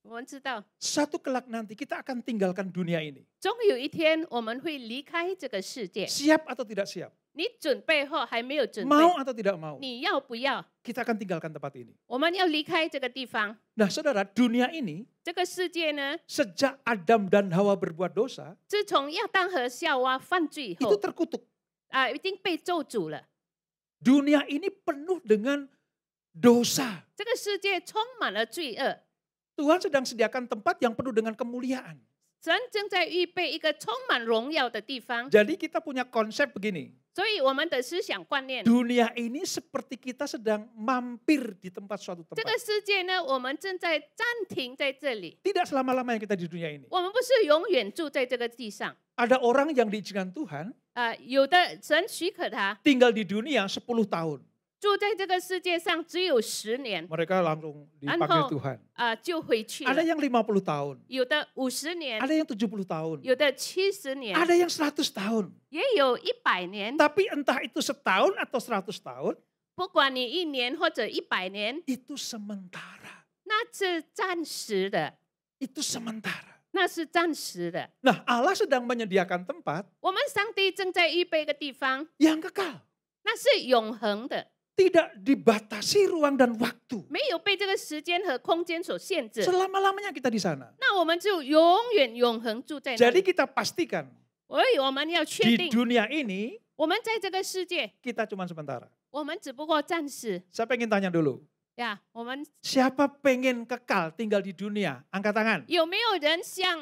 我们知道， satu kelak nanti kita akan tinggalkan dunia ini. 终有一天我们会离开这个世界。 Siap atau tidak siap? 你准备后还没有准备， Mau atau tidak mau? 你要不要？ Kita akan tinggalkan tempat ini. 我们要离开这个地方。 Nah saudara, dunia ini 这个世界呢， sejak Adam dan Hawa berbuat dosa, 自从亚当和夏娃犯罪以 itu 后， terkutuk. 已经被咒诅了。 Dunia ini penuh dengan dosa. 这个世界充满了罪恶， Tuhan sedang sediakan tempat yang penuh dengan kemuliaan. 神正在预备一个充满荣耀的地方。 Jadi kita punya konsep begini. 所以我们的思想观念， Dunia ini seperti kita sedang mampir di tempat suatu 这 tempat. 个世界呢，我们正在暂停在这里。 Tidak selama-lamanya kita di dunia ini. 我们不是永远住在这个地上。 Ada orang yang diizinkan Tuhan 有的神许可他 tinggal di dunia 10 tahun. 住在这个世界上只有10年， Mereka langsung dipanggil Anho. Tuhan. 就回去 Ada 了。 yang 50 tahun. 有的50年， Ada yang 70 tahun. 有的70年， Ada yang 100 tahun. 也有100年。 Tapi entah itu setahun atau 100 tahun, 不管你1年或者100年， itu sementara. 那是暂时的， Itu sementara. 那是暂时的。 Nah Allah sedang menyediakan tempat 我们上帝正在预备一个地方， yang kekal. 那是永恒的， Tidak dibatasi ruang dan waktu. 没有被这个时间和空间所限制。 Selama-lamanya kita di sana. 那我们就永远永恒住在那 Jadi 里。 kita pastikan 所以我们要确 di 定， dunia ini 我们在这个世界， kita cuma sementara. 我们只不过暂时 Saya pengen tanya dulu. 呀。我们 Siapa pengen kekal tinggal di dunia? Angkat tangan. 有没有人想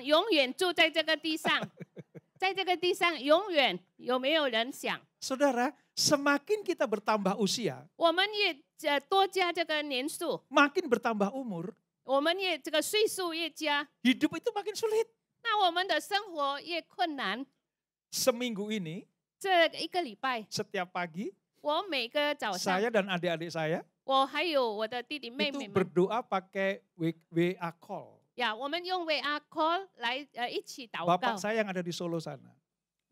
永远住在这个地上？在这个地上永远有没有人想？ Saudara, semakin kita bertambah usia, 我们越多加这个年数， makin bertambah umur, 我们越这个岁数越加， hidup itu makin sulit. 那我们的生活越困难。 Seminggu ini, 这一个礼拜， setiap pagi, 我每个早上， saya dan adik-adik saya 我还有我的弟弟妹 itu 妹们 berdoa pakai WA call. 呀，我们用 VR call 来一起祷 Bapak 告。 saya yang ada di Solo sana.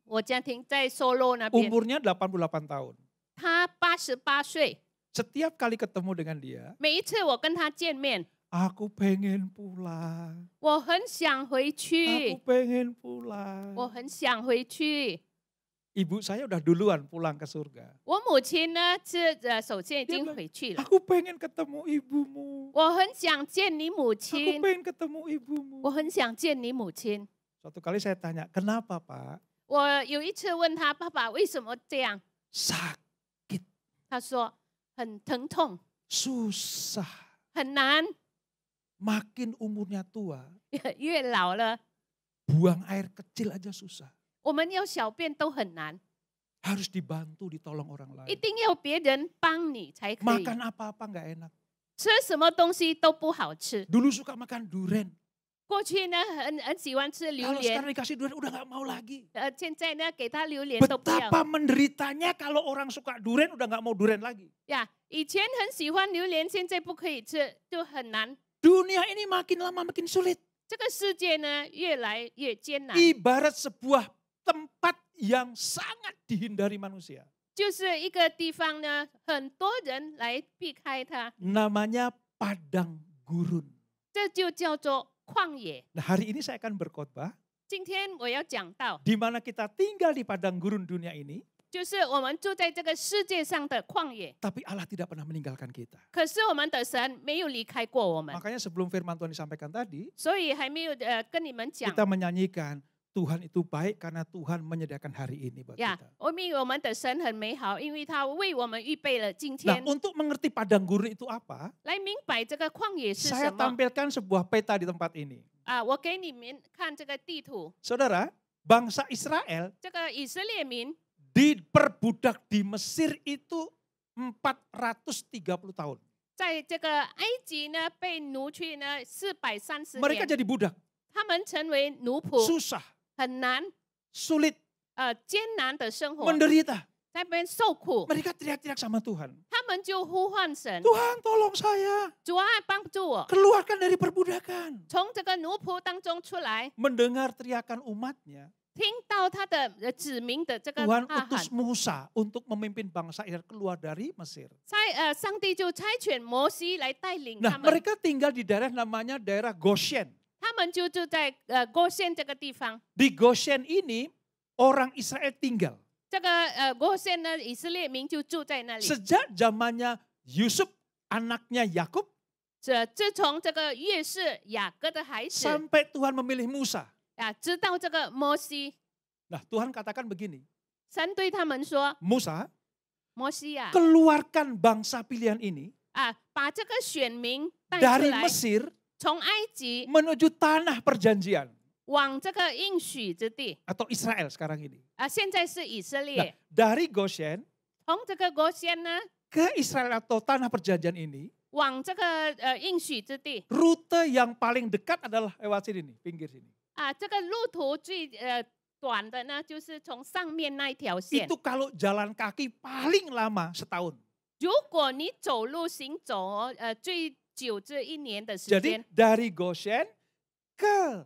我家庭在 Solo 那边， Umurnya 88 tahun. 他88岁， Setiap kali ketemu dengan dia, 每一次我跟他见面， aku pengen pulang. 我很想回 Aku 去， pengen pulang. 我很想回去。 Ibu saya udah duluan pulang ke surga. 我母亲呢是首先已 Dia 经 bilang, 回去了， aku pengen ketemu ibumu. 我很想见你母 Aku 亲， pengen ketemu ibumu. 我很想见你母亲。 Suatu kali saya tanya, kenapa Pak? 我有一次问他爸爸为什么这样， Sakit, 他说很疼痛， susah. 很难， Makin umurnya tua, 越老了， buang air kecil aja susah. 我们要小便都很难， Harus dibantu, ditolong orang 一 lain. 定要别人帮你才可以。 Makan apa-apa nggak enak. 吃什么东西都不好吃。 Dulu suka makan durian. 过去呢很喜欢吃榴 Kalau 莲 sekarang，dikasih durian udah nggak mau lagi. 现在呢给他榴莲都不要 Betapa menderitanya kalau orang suka durian udah nggak mau durian lagi. 呀。以前很喜欢榴莲，现在不可以吃，就很难。 Dunia ini makin lama makin sulit. 这个世界呢越来越艰难， Ibarat sebuah tempat yang sangat dihindari manusia. 就是一个地方呢，很多人来避开它， Namanya padang gurun. 这就叫做旷野。 Nah, hari ini saya akan berkhotbah 今天我要讲到， di mana kita tinggal di padang gurun dunia ini, 就是我们住在这个世界上的旷野， tapi Allah tidak pernah meninggalkan kita. 可是我们的神没有离开过我们， Makanya sebelum firman Tuhan disampaikan tadi, 所以还没有跟你们讲 kita menyanyikan Tuhan itu baik karena Tuhan menyediakan hari ini buat 呀 kita.，因为我们的神很美好，因为他为我们预备了今 Nah, 天。 untuk mengerti padang gurun itu apa, 来明白这个旷野是 saya 什么 tampilkan sebuah peta di tempat ini. 我给你们看这个地图， Saudara, bangsa Israel 这个以色列民 diperbudak di Mesir itu 430 tahun. 在这个埃及呢被奴去呢430 Mereka 年， jadi budak. 他们成为奴仆， susah, 很难， sulit, 艰难的生活， menderita. 在那边受苦， Mereka teriak-teriak sama Tuhan. 他们就呼唤神， Tuhan tolong saya, 主啊，帮助我， keluarkan dari perbudakan. 从这个奴仆当中出来， Mendengar teriakan umatnya, 听到他的子民的这个 Tuhan 呐喊 utus，Musa untuk memimpin bangsa Israel keluar dari Mesir. 上帝就差遣摩西来带领 Nah, 他们， mereka tinggal di daerah namanya daerah Goshen. 他们就住在哥县这个地方。 Di Goshen ini orang Israel tinggal. 这个哥县呢，以色列民就住在那里。 Sejak zamannya Yusuf, anaknya Yakub, 自从这个约是雅各的孩子 sampai Tuhan memilih Musa. 知道这个摩西， Nah, Tuhan katakan begini, 神对他们说 Musa, 摩西呀， keluarkan bangsa pilihan ini 把这个选民带 dari 出来， Mesir 从埃及 menuju tanah perjanjian 往这个应许之地。 atau Israel sekarang ini. 现在是以色 Nah, 列， dari Goshen 从这个哥县呢， ke Israel atau tanah perjanjian ini, 往这个应许之地。 rute yang paling dekat adalah lewat sini nih, pinggir sini. 这个路途最短的呢，就是从上面那一条线。 Itu kalau jalan kaki paling lama setahun. 如果你走路行走，最久这1年的时 Jadi 间。 dari Goshen ke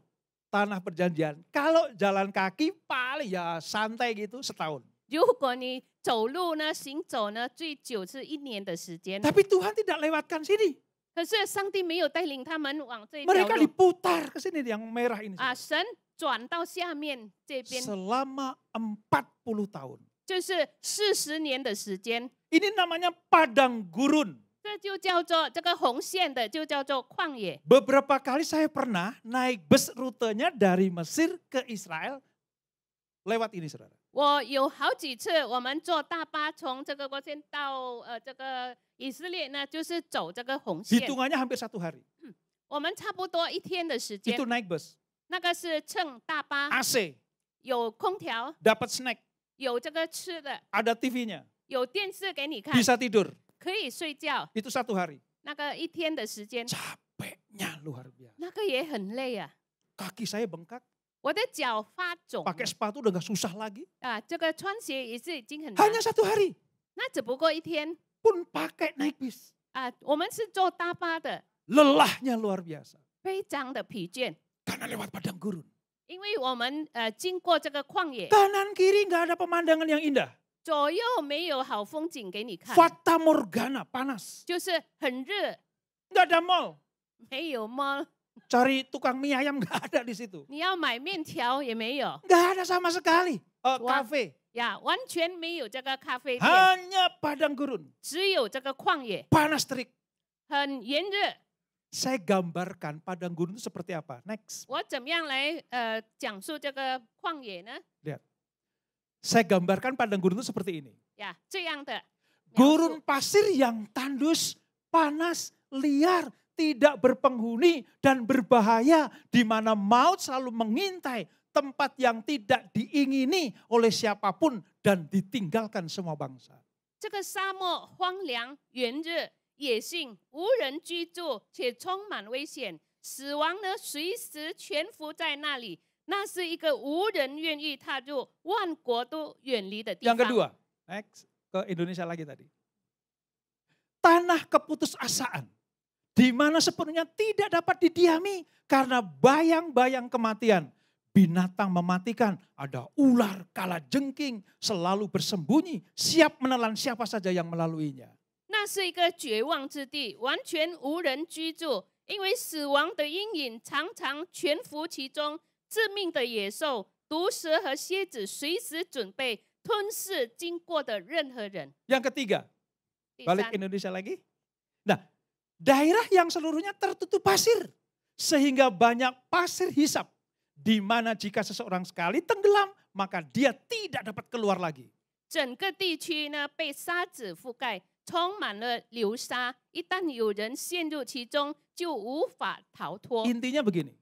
tanah perjanjian, kalau jalan kaki paling ya santai gitu setahun. 如果你走路呢，行走呢，最久是1年的时间。 Tapi Tuhan tidak lewatkan sini. 可是上帝没有带领他们往这一条 Mereka 路 diputar ke sini yang merah ini. 神转到下面这边， Selama 40 tahun. 就是40年的时间。 Ini namanya padang gurun. 这就叫做这个红线的，就叫做旷野。 Beberapa kali saya pernah naik bus rutenya dari Mesir ke Israel lewat ini, saudara. 我有好几次，我们坐大巴从这个国线到这个以色列呢，就是走这个红线。 Hitungannya hampir 1 hari. 我们差不多1天的时间 Itu，naik bus. 那个是乘大巴， AC, 有空调， dapat snack, 有这个吃的， ada TV-nya, 有电视给你看， bisa tidur. 可以睡觉。 Itu 1 hari. 那个1天的时间， Capeknya luar biasa. 那个也很累啊。 Kaki saya bengkak, 我的脚发肿 pakai sepatu udah gak susah lagi. 这个穿鞋也是已经很难。 Hanya 1 hari 那只不过1天 pun pakai naik bis. 我们是坐大巴的， Lelahnya luar biasa. 非常的疲倦， Karena lewat padang gurun. 因为我们经过这个旷野， Kanan kiri gak ada pemandangan yang indah. 左右没有好风景给你看， Fata Morgana, panas. 就是很热， Gak ada mall. 没有 mall， Cari tukang mie ayam gak ada di situ. 你要买面条也没有 Gak ada sama sekali. Wah. Cafe. 呀，完全没有这个咖啡店， Hanya padang gurun. 只有这个旷野， Panas terik. 很炎热。 Saya gambarkan padang gurun itu seperti apa. Next. 我怎么样来讲述这个旷野呢？ Lihat. Saya gambarkan padang gurun itu seperti ini. 呀，这样的描述 Gurun pasir yang tandus, panas, liar, tidak berpenghuni dan berbahaya, di mana maut selalu mengintai, tempat yang tidak diingini oleh siapapun dan ditinggalkan semua bangsa. 这个沙漠荒凉、炎热、野性、无人居住，且充满危险，死亡呢随时潜伏在那里。那是一个无人愿意踏入、万国都远离的地 Yang 方。 kedua, next ke Indonesia lagi tadi. Tanah keputusasaan, di mana sepenuhnya tidak dapat didiami karena bayang-bayang kematian. Binatang mematikan, ada ular, kalajengking, selalu bersembunyi, siap menelan siapa saja yang melaluinya. 那是一个绝望之地，完全无人居住，因为死亡的阴影常常潜伏其中。致命的野兽、毒蛇和蝎子随时准备吞噬经过的任何人。 Yang ketiga, 第 balik 三， Indonesia lagi. Nah, daerah yang seluruhnya tertutup pasir. Sehingga banyak pasir hisap. Di mana jika seseorang sekali tenggelam, maka dia tidak dapat keluar lagi. 整个地区呢被沙子覆盖，充满了流沙。一旦有人陷入其中，就无法逃脱。 Intinya begini,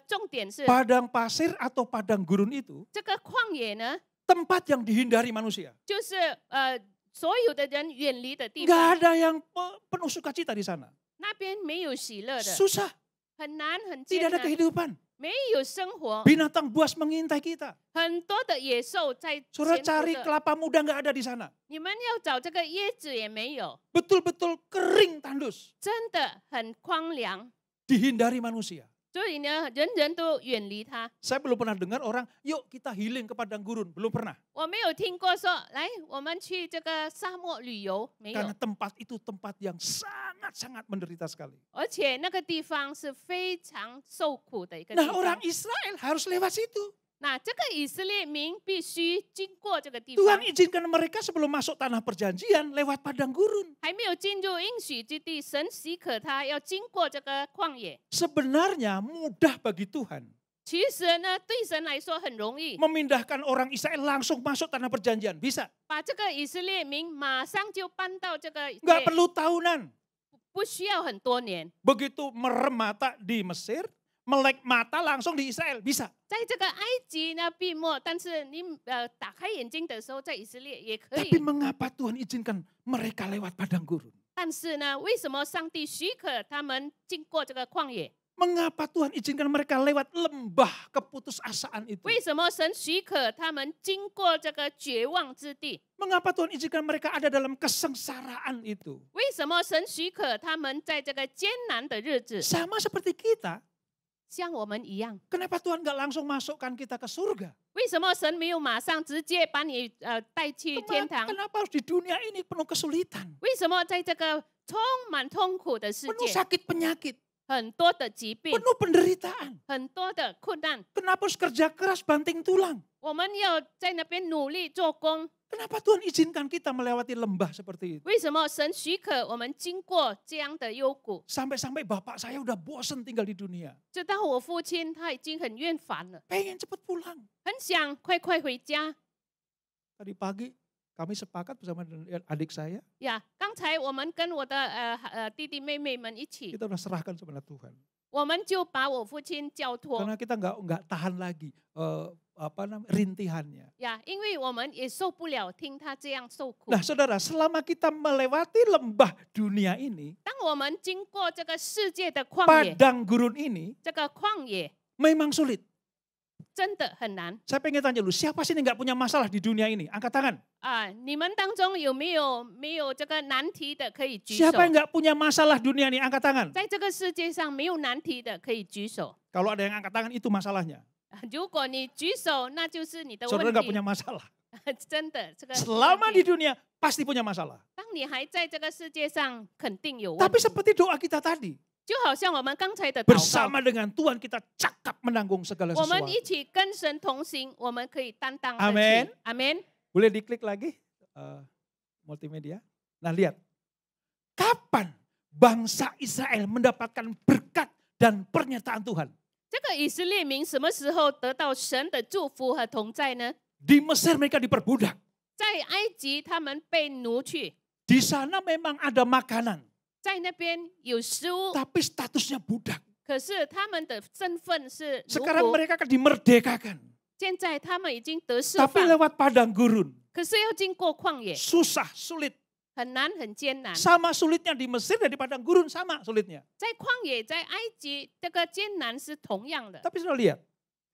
重点是 padang pasir atau padang gurun itu 这个旷野呢， tempat yang dihindari manusia. 就是所有的人远离的地 Gak 方。 ada yang penuh sukacita di sana. 那边没有喜乐的， Susah, 很难很 tidak 艰 ada 难， kehidupan. 没有生活， Binatang buas mengintai kita. 很多的野兽在 Saudara 潜伏 cari 着， kelapa muda nggak ada di sana. 你们要找这个椰子也没有， Betul-betul kering tandus. 真的很荒凉。 Dihindari manusia. 所以呢，人人都远离它。 Saya belum pernah dengar orang, yuk kita healing ke padang gurun. Belum pernah. 我没有听过说，来，我们去这个沙漠旅游，没 Karena 有。 tempat itu tempat yang sangat-sangat menderita sekali. 而且那个地方是非常受苦的一个地 Nah 方。 orang Israel harus lewat situ. 那这个以色列民必须经过这个地 Tuhan 方， izinkan mereka sebelum masuk tanah perjanjian lewat padang gurun. 还没有进入应许之地，神许可他要经过这个旷野。 Sebenarnya mudah bagi Tuhan 其实呢，对神来说很容易， memindahkan orang Israel langsung masuk tanah perjanjian. Bisa. 把这个以色列民马上就搬到这个 Nggak perlu tahunan. 不需要很多年。 Begitu merem mata di Mesir, melek mata langsung di Israel. Bisa. 在这个埃及呢闭没，但是你打开眼睛的时候，在以色列也可 Tapi 以。 mengapa Tuhan izinkan mereka lewat padang gurun? 但是呢，为什么上帝许可他们经过这个旷野？ Mengapa Tuhan izinkan mereka lewat lembah keputusasaan itu? 为什么神许可他们经过这个绝望之地？ Mengapa Tuhan izinkan mereka ada dalam kesengsaraan itu? 为什么神许可他们在这个艰难的日子， Sama seperti kita. 像我们一样？ Kenapa Tuhan gak langsung masukkan kita ke surga? 为什么神没有马上直接把你带去天堂？ Kenapa harus di dunia ini penuh kesulitan? 为什么在这个充满痛苦的世 Penuh 界， sakit penyakit, 很多的疾病， penuh penderitaan. 很多的困难， Kenapa harus kerja keras banting tulang? 我们要在那边努力做工？ Kenapa Tuhan izinkan kita melewati lembah seperti itu? 为什么神许可我们经过这样的幽谷？ Sampai-sampai bapak saya udah bosen tinggal di dunia. 直到我父亲他已经很厌烦了， Pengen cepet pulang. 很想快快回家。 Tadi pagi kami sepakat bersama dengan adik saya, 呀，刚才我们跟我的弟弟妹妹们一起， kita udah serahkan kepada Tuhan. 我们就把我父亲交托 Karena kita nggak tahan lagi rintihannya. 呀，因为我们也受不了听他这样受苦。 Nah saudara, selama kita melewati lembah dunia ini, 当我们经过这个世界的旷野， padang gurun ini 这个旷野 memang sulit. 真的很难 Saya pengen tanya lu, siapa sih yang nggak punya masalah di dunia ini? Angkat tangan. 啊！你们当中有没有这个难题的可以举手？ Siapa yang nggak punya masalah dunia ini? Angkat tangan. 在这个世界上没有难题的可以举手。 Kalau ada yang angkat tangan itu masalahnya. 如果你举手，那就是你的 Saudara 问 nggak 题 punya。masalah. 真的，这个是 Selama 问 di 题 dunia pasti punya masalah. 当你还在这个世界上，肯定有问 Tapi 题。 seperti doa kita tadi, 就好像我们刚才的祷告， bersama dengan Tuhan kita cakap menanggung segala 我们 sesuatu. 一起跟神同行，我们可以担当得 Amin 起。阿门。 Boleh diklik lagi multimedia. Nah lihat, kapan bangsa Israel mendapatkan berkat dan pernyataan Tuhan? 这个以色列民什么时候得到神的祝福和同在呢？ Di Mesir mereka diperbudak. 在埃及，他们被奴去， Di sana memang ada makanan, 在那边有食物， tapi statusnya budak. 可是他们的身份是奴 Sekarang 仆。 mereka akan dimerdekakan. 现在他们已经得释 Tapi 放， lewat padang gurun. 可是要经过旷野， Susah, sulit. 很难很艰难。 Sama sulitnya di Mesir dan di padang gurun, sama sulitnya. 在旷野，在埃及，这个艰难是同样的。 Tapi sudah lihat,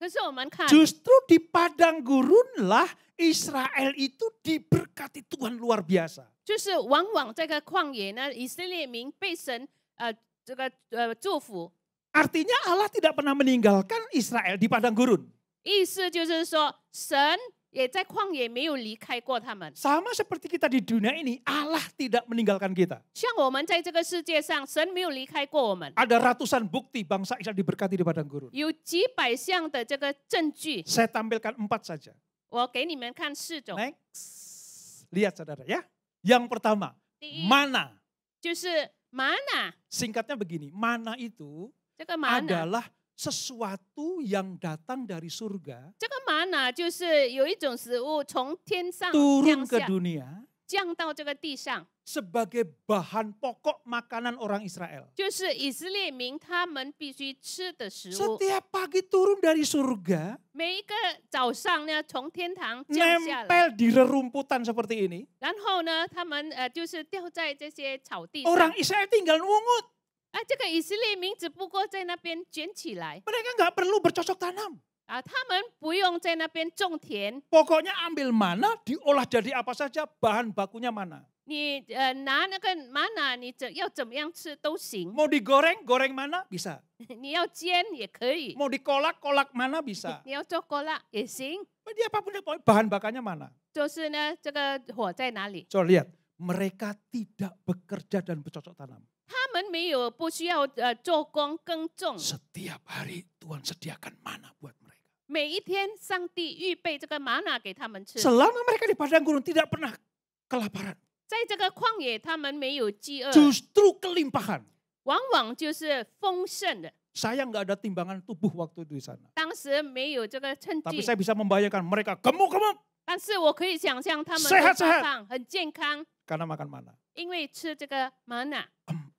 可是我们看， justru di padang gurun lah Israel itu diberkati Tuhan luar biasa. 就是往往这个旷野呢，以色列民被神祝福， Artinya Allah tidak pernah meninggalkan Israel di padang gurun. 意思就是说，神也在旷野没有离开过他们。 Sama seperti kita di dunia ini, Allah tidak meninggalkan kita. 像我们在这个世界上，神没有离开过我们。 Ada ratusan bukti bangsa Israel diberkati di padang gurun. 有几百项的这个证据， Saya tampilkan 4 saja. 我给你们看4种。 Next. Lihat saudara ya. Yang pertama, 第一 mana. 就是玛拿， Singkatnya begini, mana itu 这个玛拿， adalah sesuatu yang datang dari surga 这个玛拿就是有一种食物从天上 turun 降 ke 下， dunia 降到这个地上， sebagai bahan pokok makanan orang Israel. 就是以色列民他们必须吃的食物。 Setiap pagi turun dari surga, 每一个早上呢，从天堂降下来， nempel di rerumputan seperti ini. 然后呢，他们就是掉在这些草地上， Orang Israel tinggal ngungut. 这个以色列民只不过在那边卷起来 Mereka nggak perlu bercocok tanam. 他们不用在那边种田， Pokoknya ambil mana, diolah jadi apa saja, bahan bakunya mana. 你拿那个玛瑙，你要怎么样吃都行， Mau digoreng, goreng mana bisa. 你要煎也可以， Mau dikolak, kolak mana bisa. 你要做锅辣也行。 Jadi apapun bahan bakarnya mana. 就是呢，这个火在哪里？ Coba lihat, mereka tidak bekerja dan bercocok tanam. 他们没有不需要做工耕种， Setiap hari Tuhan sediakan mana buat mereka. 每一天上帝预备这个玛瑙给他们吃。 Selama mereka di padang gurun tidak pernah kelaparan. 在这个旷野，他们没有饥饿， Justru kelimpahan. 往往就是丰盛的。 Saya nggak ada timbangan tubuh waktu itu di sana. 当时没有这个称 Tapi 计， saya bisa membayangkan mereka gemuk-gemuk 但是我可以想象他们都 Sehat, 发 sehat. 胖，很健康， karena makan mana. 因为吃这个玛瑙。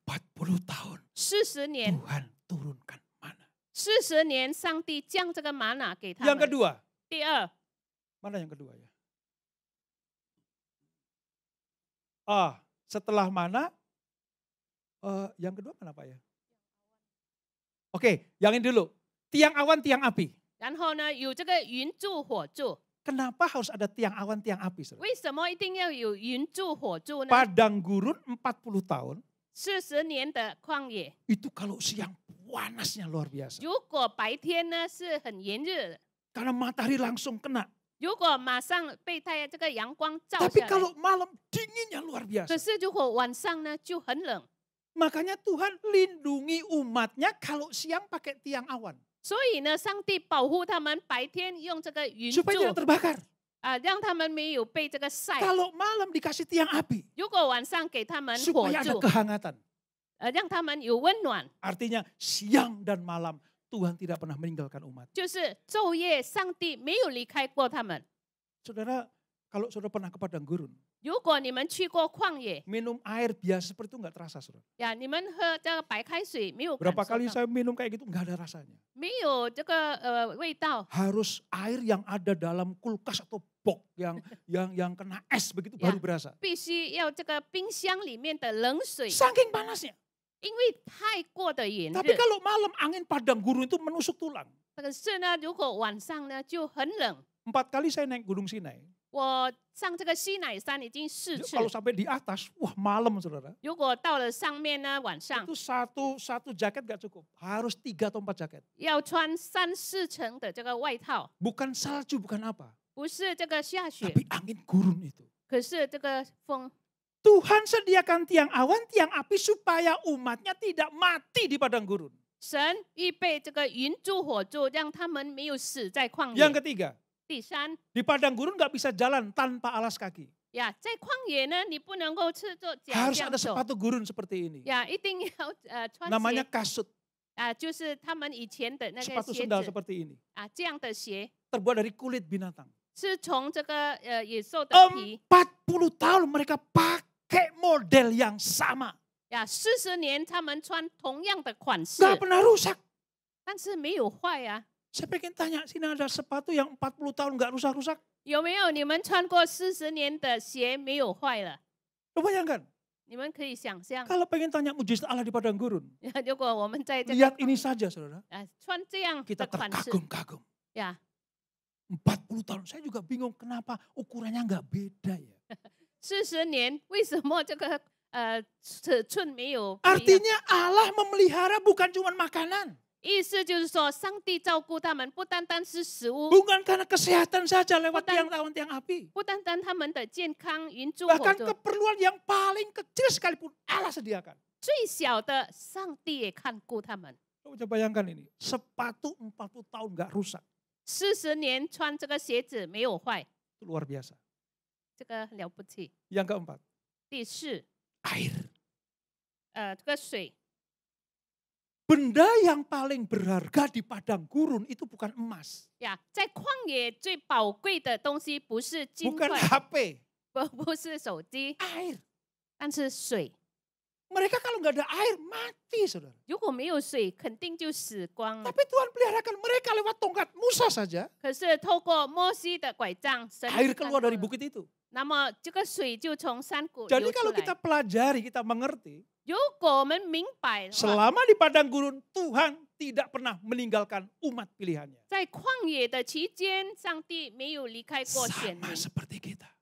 40 tahun 40年， Tuhan turunkan mana. 40年，上帝将这个玛瑙给他 Yang 们。 kedua, 第二， mana yang kedua ya? Setelah mana? Yang kedua mana Pak ya? Oke, yang ini dulu. Tiang awan, tiang api. 然后呢，有这个云柱火柱。 Kenapa harus ada tiang awan, tiang api? Saudara? 为什么一定要有云柱火柱呢？ Padang gurun 40 tahun, 40年的旷野， itu kalau siang panasnya luar biasa. 如果白天呢是很炎热的， Karena matahari langsung kena. 如果马上被太阳这个阳光照 Tapi 下来， kalau malam dinginnya luar 可 biasa. 是如果晚上呢就很冷。 Makanya Tuhan lindungi umatnya kalau siang pakai tiang awan. 所以呢，上帝保护他们白天用这个云柱 Supaya tidak terbakar. 让他们没有被这个晒。 Kalau malam dikasih tiang api. 如果晚上给他们火 Supaya ada 柱， kehangatan. 让他们有温暖， Artinya siang dan malam Tuhan tidak pernah meninggalkan umat. 就是昼夜上帝没有离开过他们。 Saudara, kalau saudara pernah ke padang gurun, 如果你们去过旷野 minum air biasa seperti itu nggak terasa, saudara. 呀，你们喝这个白开水没有感 Berapa 受 kali 到， saya minum kayak gitu nggak ada rasanya. 没有这个味道， Harus air yang ada dalam kulkas atau box yang kena es begitu Ya. baru berasa. 必须要这个冰箱里面的冷水， Saking panasnya. 因为太过的炎 Tapi 热。 kalau malam angin padang gurun itu menusuk tulang. 可是呢，如果晚上呢就很冷。 4 kali saya naik Gunung Sinai. 我上这个西乃山已经4次， Kalau sampai di atas, wah malam saudara. 如果到了上面呢，晚上 Itu satu jaket gak cukup. Harus 3 atau 4 jaket. 要穿3、4层的这个外套， Bukan salju, bukan apa. 不是这个下雪， Tapi angin gurun itu. 可是这个风。 Tuhan sediakan tiang awan, tiang api supaya umatnya tidak mati di padang gurun. 神预备这个云柱火柱，让他们没有死在旷 Yang 野。 ketiga, 第三 di padang gurun gak bisa jalan tanpa alas kaki. 呀，在旷野呢，你不能够赤着脚 Harus 这 ada 样走 sepatu gurun seperti ini. 呀，一定要穿 Namanya 鞋 kasut, 就是他们以前的那个 sepatu 鞋 sendal 子 seperti ini. 这样的鞋 Terbuat dari kulit binatang. 是从这个野兽的皮 40 tahun mereka pakai model yang sama. 呀，40年他们穿同样的款式， Gak pernah rusak. 但是没有坏呀。 Saya pengen tanya, sini ada sepatu yang 40 tahun gak rusak-rusak? 有没有你们穿过40年的鞋没有坏了？ Lo bayangkan, 你们可以想象， kalau pengen tanya mujizat Allah di padang gurun, 如果我们在这个 lihat ini saja saudara. 穿这样 Kita 的款式 terkagum-kagum. 呀， 40 tahun, saya juga bingung kenapa ukurannya nggak beda ya. 40年为什么这个尺寸没有不一样？ Artinya Allah memelihara bukan cuma makanan. 意思就是说，上帝照顾他们，不单单是食物， Bukan karena kesehatan saja lewat Bukan. tiang awan, tiang api. 不单单他们的健康、云柱火 Bahkan 柱， keperluan yang paling kecil sekalipun Allah sediakan. 最小的上帝也看顾他们。 Coba bayangkan ini, sepatu 40 tahun nggak rusak. 40年穿这个鞋子没有坏， Itu luar biasa. 这个了不起。 Yang keempat, 第四， air. 这个水， Benda yang paling berharga di padang gurun itu bukan emas, 呀，在旷野最宝贵的东西不是金 bukan 块， HP, 不是手机， air. 但是水。 Mereka kalau nggak ada air mati saudara. 如果没有水，肯定就死光了。 Tapi Tuhan peliharakan mereka lewat tongkat Musa saja. 可是透过摩西的拐杖，神 Air 看 keluar 顾 dari 了 bukit itu. 那么这个水就从山谷 Jadi 流出 kalau 来。 kita pelajari, kita mengerti, 如果我们明白的话， selama di padang gurun Tuhan tidak pernah meninggalkan umat pilihannya. 在旷野的期间，上帝没有离开过选民 Sama，seperti kita.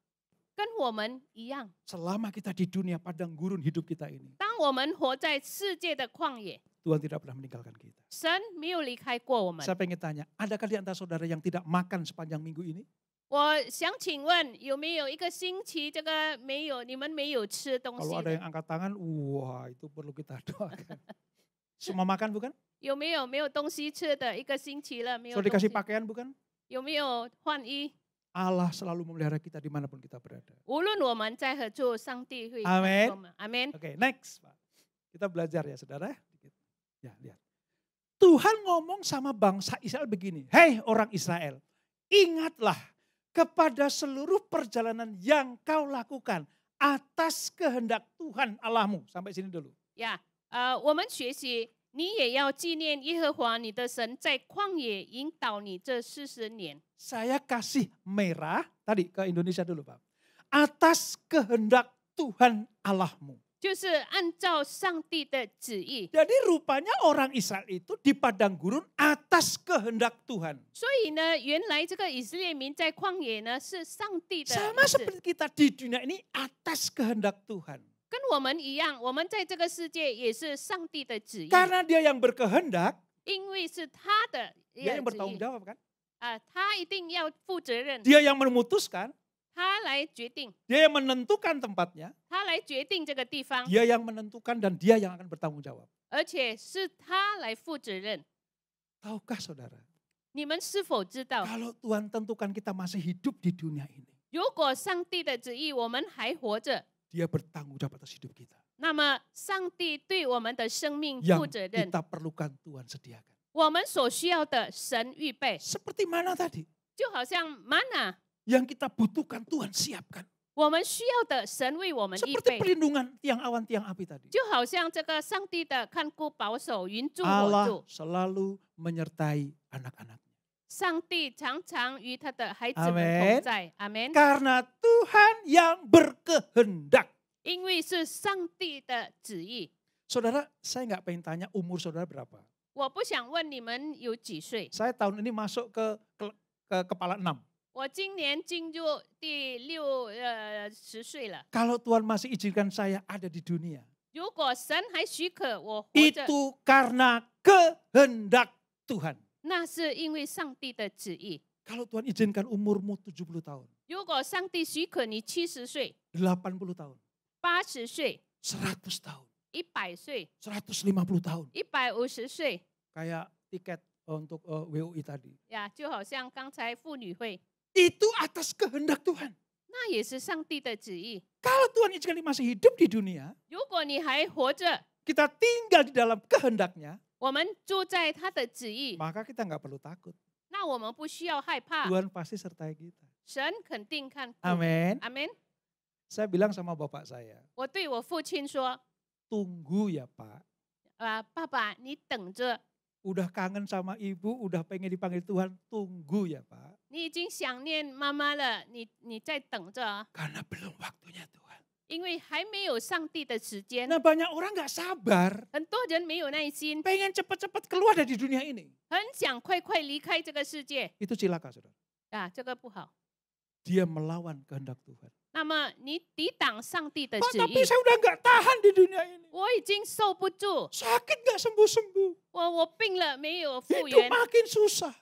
跟我们一样。 Selama kita di dunia padang gurun hidup kita ini, 当我们活在世界的旷野， Tuhan tidak pernah meninggalkan kita. 神没有离开过我们。 Saya pengen tanya, adakah di antara saudara yang tidak makan sepanjang minggu ini? 我想请问，有没有一个星期这个没有，你们没有吃东 Kalau 西 ada 的？ yang angkat tangan, wah itu perlu kita doakan. Semua makan bukan? 有没有没有东西吃的一个星期了？没有 Sudah 东西 dikasih pakaian bukan? 有没有换衣？ Allah selalu memelihara kita dimanapun kita berada. 无论我们在何处，上帝会 Amin 帮助我们。阿门。 Oke, next Pak. Kita belajar ya saudara. Ya, lihat. Tuhan ngomong sama bangsa Israel begini. Hei orang Israel, ingatlah kepada seluruh perjalanan yang kau lakukan atas kehendak Tuhan Allahmu. Sampai sini dulu. 呀，我们学习，你也要纪念耶和华你的神在旷野引导你这40年。 Saya kasih merah, tadi ke Indonesia dulu Pak. Atas kehendak Tuhan Allahmu. 就是按照上帝的旨意， Jadi rupanya orang Israel itu di padang gurun atas kehendak Tuhan. 所以呢，原来这个以色列民在旷野呢是上帝的 Sama 意志， seperti kita di dunia ini atas kehendak Tuhan. 跟我们一样，我们在这个世界也是上帝的旨意， Karena dia yang berkehendak, 因为是他的 dia yang 旨 bertanggung 意 jawab kan. 他一定要负责任， Dia yang memutuskan, 他来决定， dia yang menentukan tempatnya, 他来决定这个地方， dia yang menentukan dan dia yang akan bertanggung jawab. 而且是他来负责任。 Tahukah saudara, 你们是否知道， kalau Tuhan tentukan kita masih hidup di dunia ini, 如果上帝的旨意我们还活着， dia bertanggung jawab atas hidup kita. 那么上帝对我们的生命负 Yang 责任， kita perlukan Tuhan sediakan. 我们所需要的神预备， Seperti mana tadi? 就好像 mana， Yang kita butuhkan Tuhan siapkan. 我们需要的神为我们预 Seperti 备， perlindungan tiang awan tiang api tadi. 就好像这个上帝的看顾保守，云柱火 Allah 柱， selalu menyertai anak-anaknya. 上帝常常与他的孩子 Amen 们同在，阿门。 Karena Tuhan yang berkehendak. 因为是上帝的旨意。 Saudara, saya nggak pengen tanya umur saudara berapa. 我不想问你们有几岁， Saya tahun ini masuk ke kepala 6. 我今年进入第10岁了。 Kalau Tuhan masih izinkan saya ada di dunia, 如果神还许可我活着， itu karena kehendak Tuhan. 那是因为上帝的旨意。 Kalau Tuhan izinkan umurmu 70 tahun, 如果上帝许可你70岁、 80 tahun, 80岁、 100 tahun, 100岁、 150 tahun. 150岁， Kayak tiket untuk WUI tadi. 呀，就好像刚才妇女会， Itu atas kehendak Tuhan. 那也是上帝的旨意。 Kalau Tuhan izinkan masih hidup di dunia, 如果你还活着， kita tinggal di dalam kehendaknya, 我们住在他的旨意， maka kita nggak perlu takut. 那我们不需要害怕， Tuhan pasti sertai kita. 神肯定看顾。 Amin. 阿门。 Saya bilang sama bapak saya, 我对我父亲说 tunggu ya Pak. 爸爸，你等着， Udah kangen sama ibu, udah pengen dipanggil Tuhan, tunggu ya Pak. 你已经想念妈妈了，你再等着啊， Karena belum waktunya Tuhan. 因为还没有上帝的时间。 Nah banyak orang nggak sabar, 很多人没有耐心， pengen cepat-cepat keluar dari dunia ini. 很想快快离开这个世界 Itu cilaka saudara. 这个不好。 Dia melawan kehendak Tuhan. 那么你抵挡上帝的 Pak, 旨 tapi 意， saya udah nggak tahan di dunia ini. 我已经受不住， Sakit nggak sembuh-sembuh. 我病了没有复 Hidup 原， makin susah.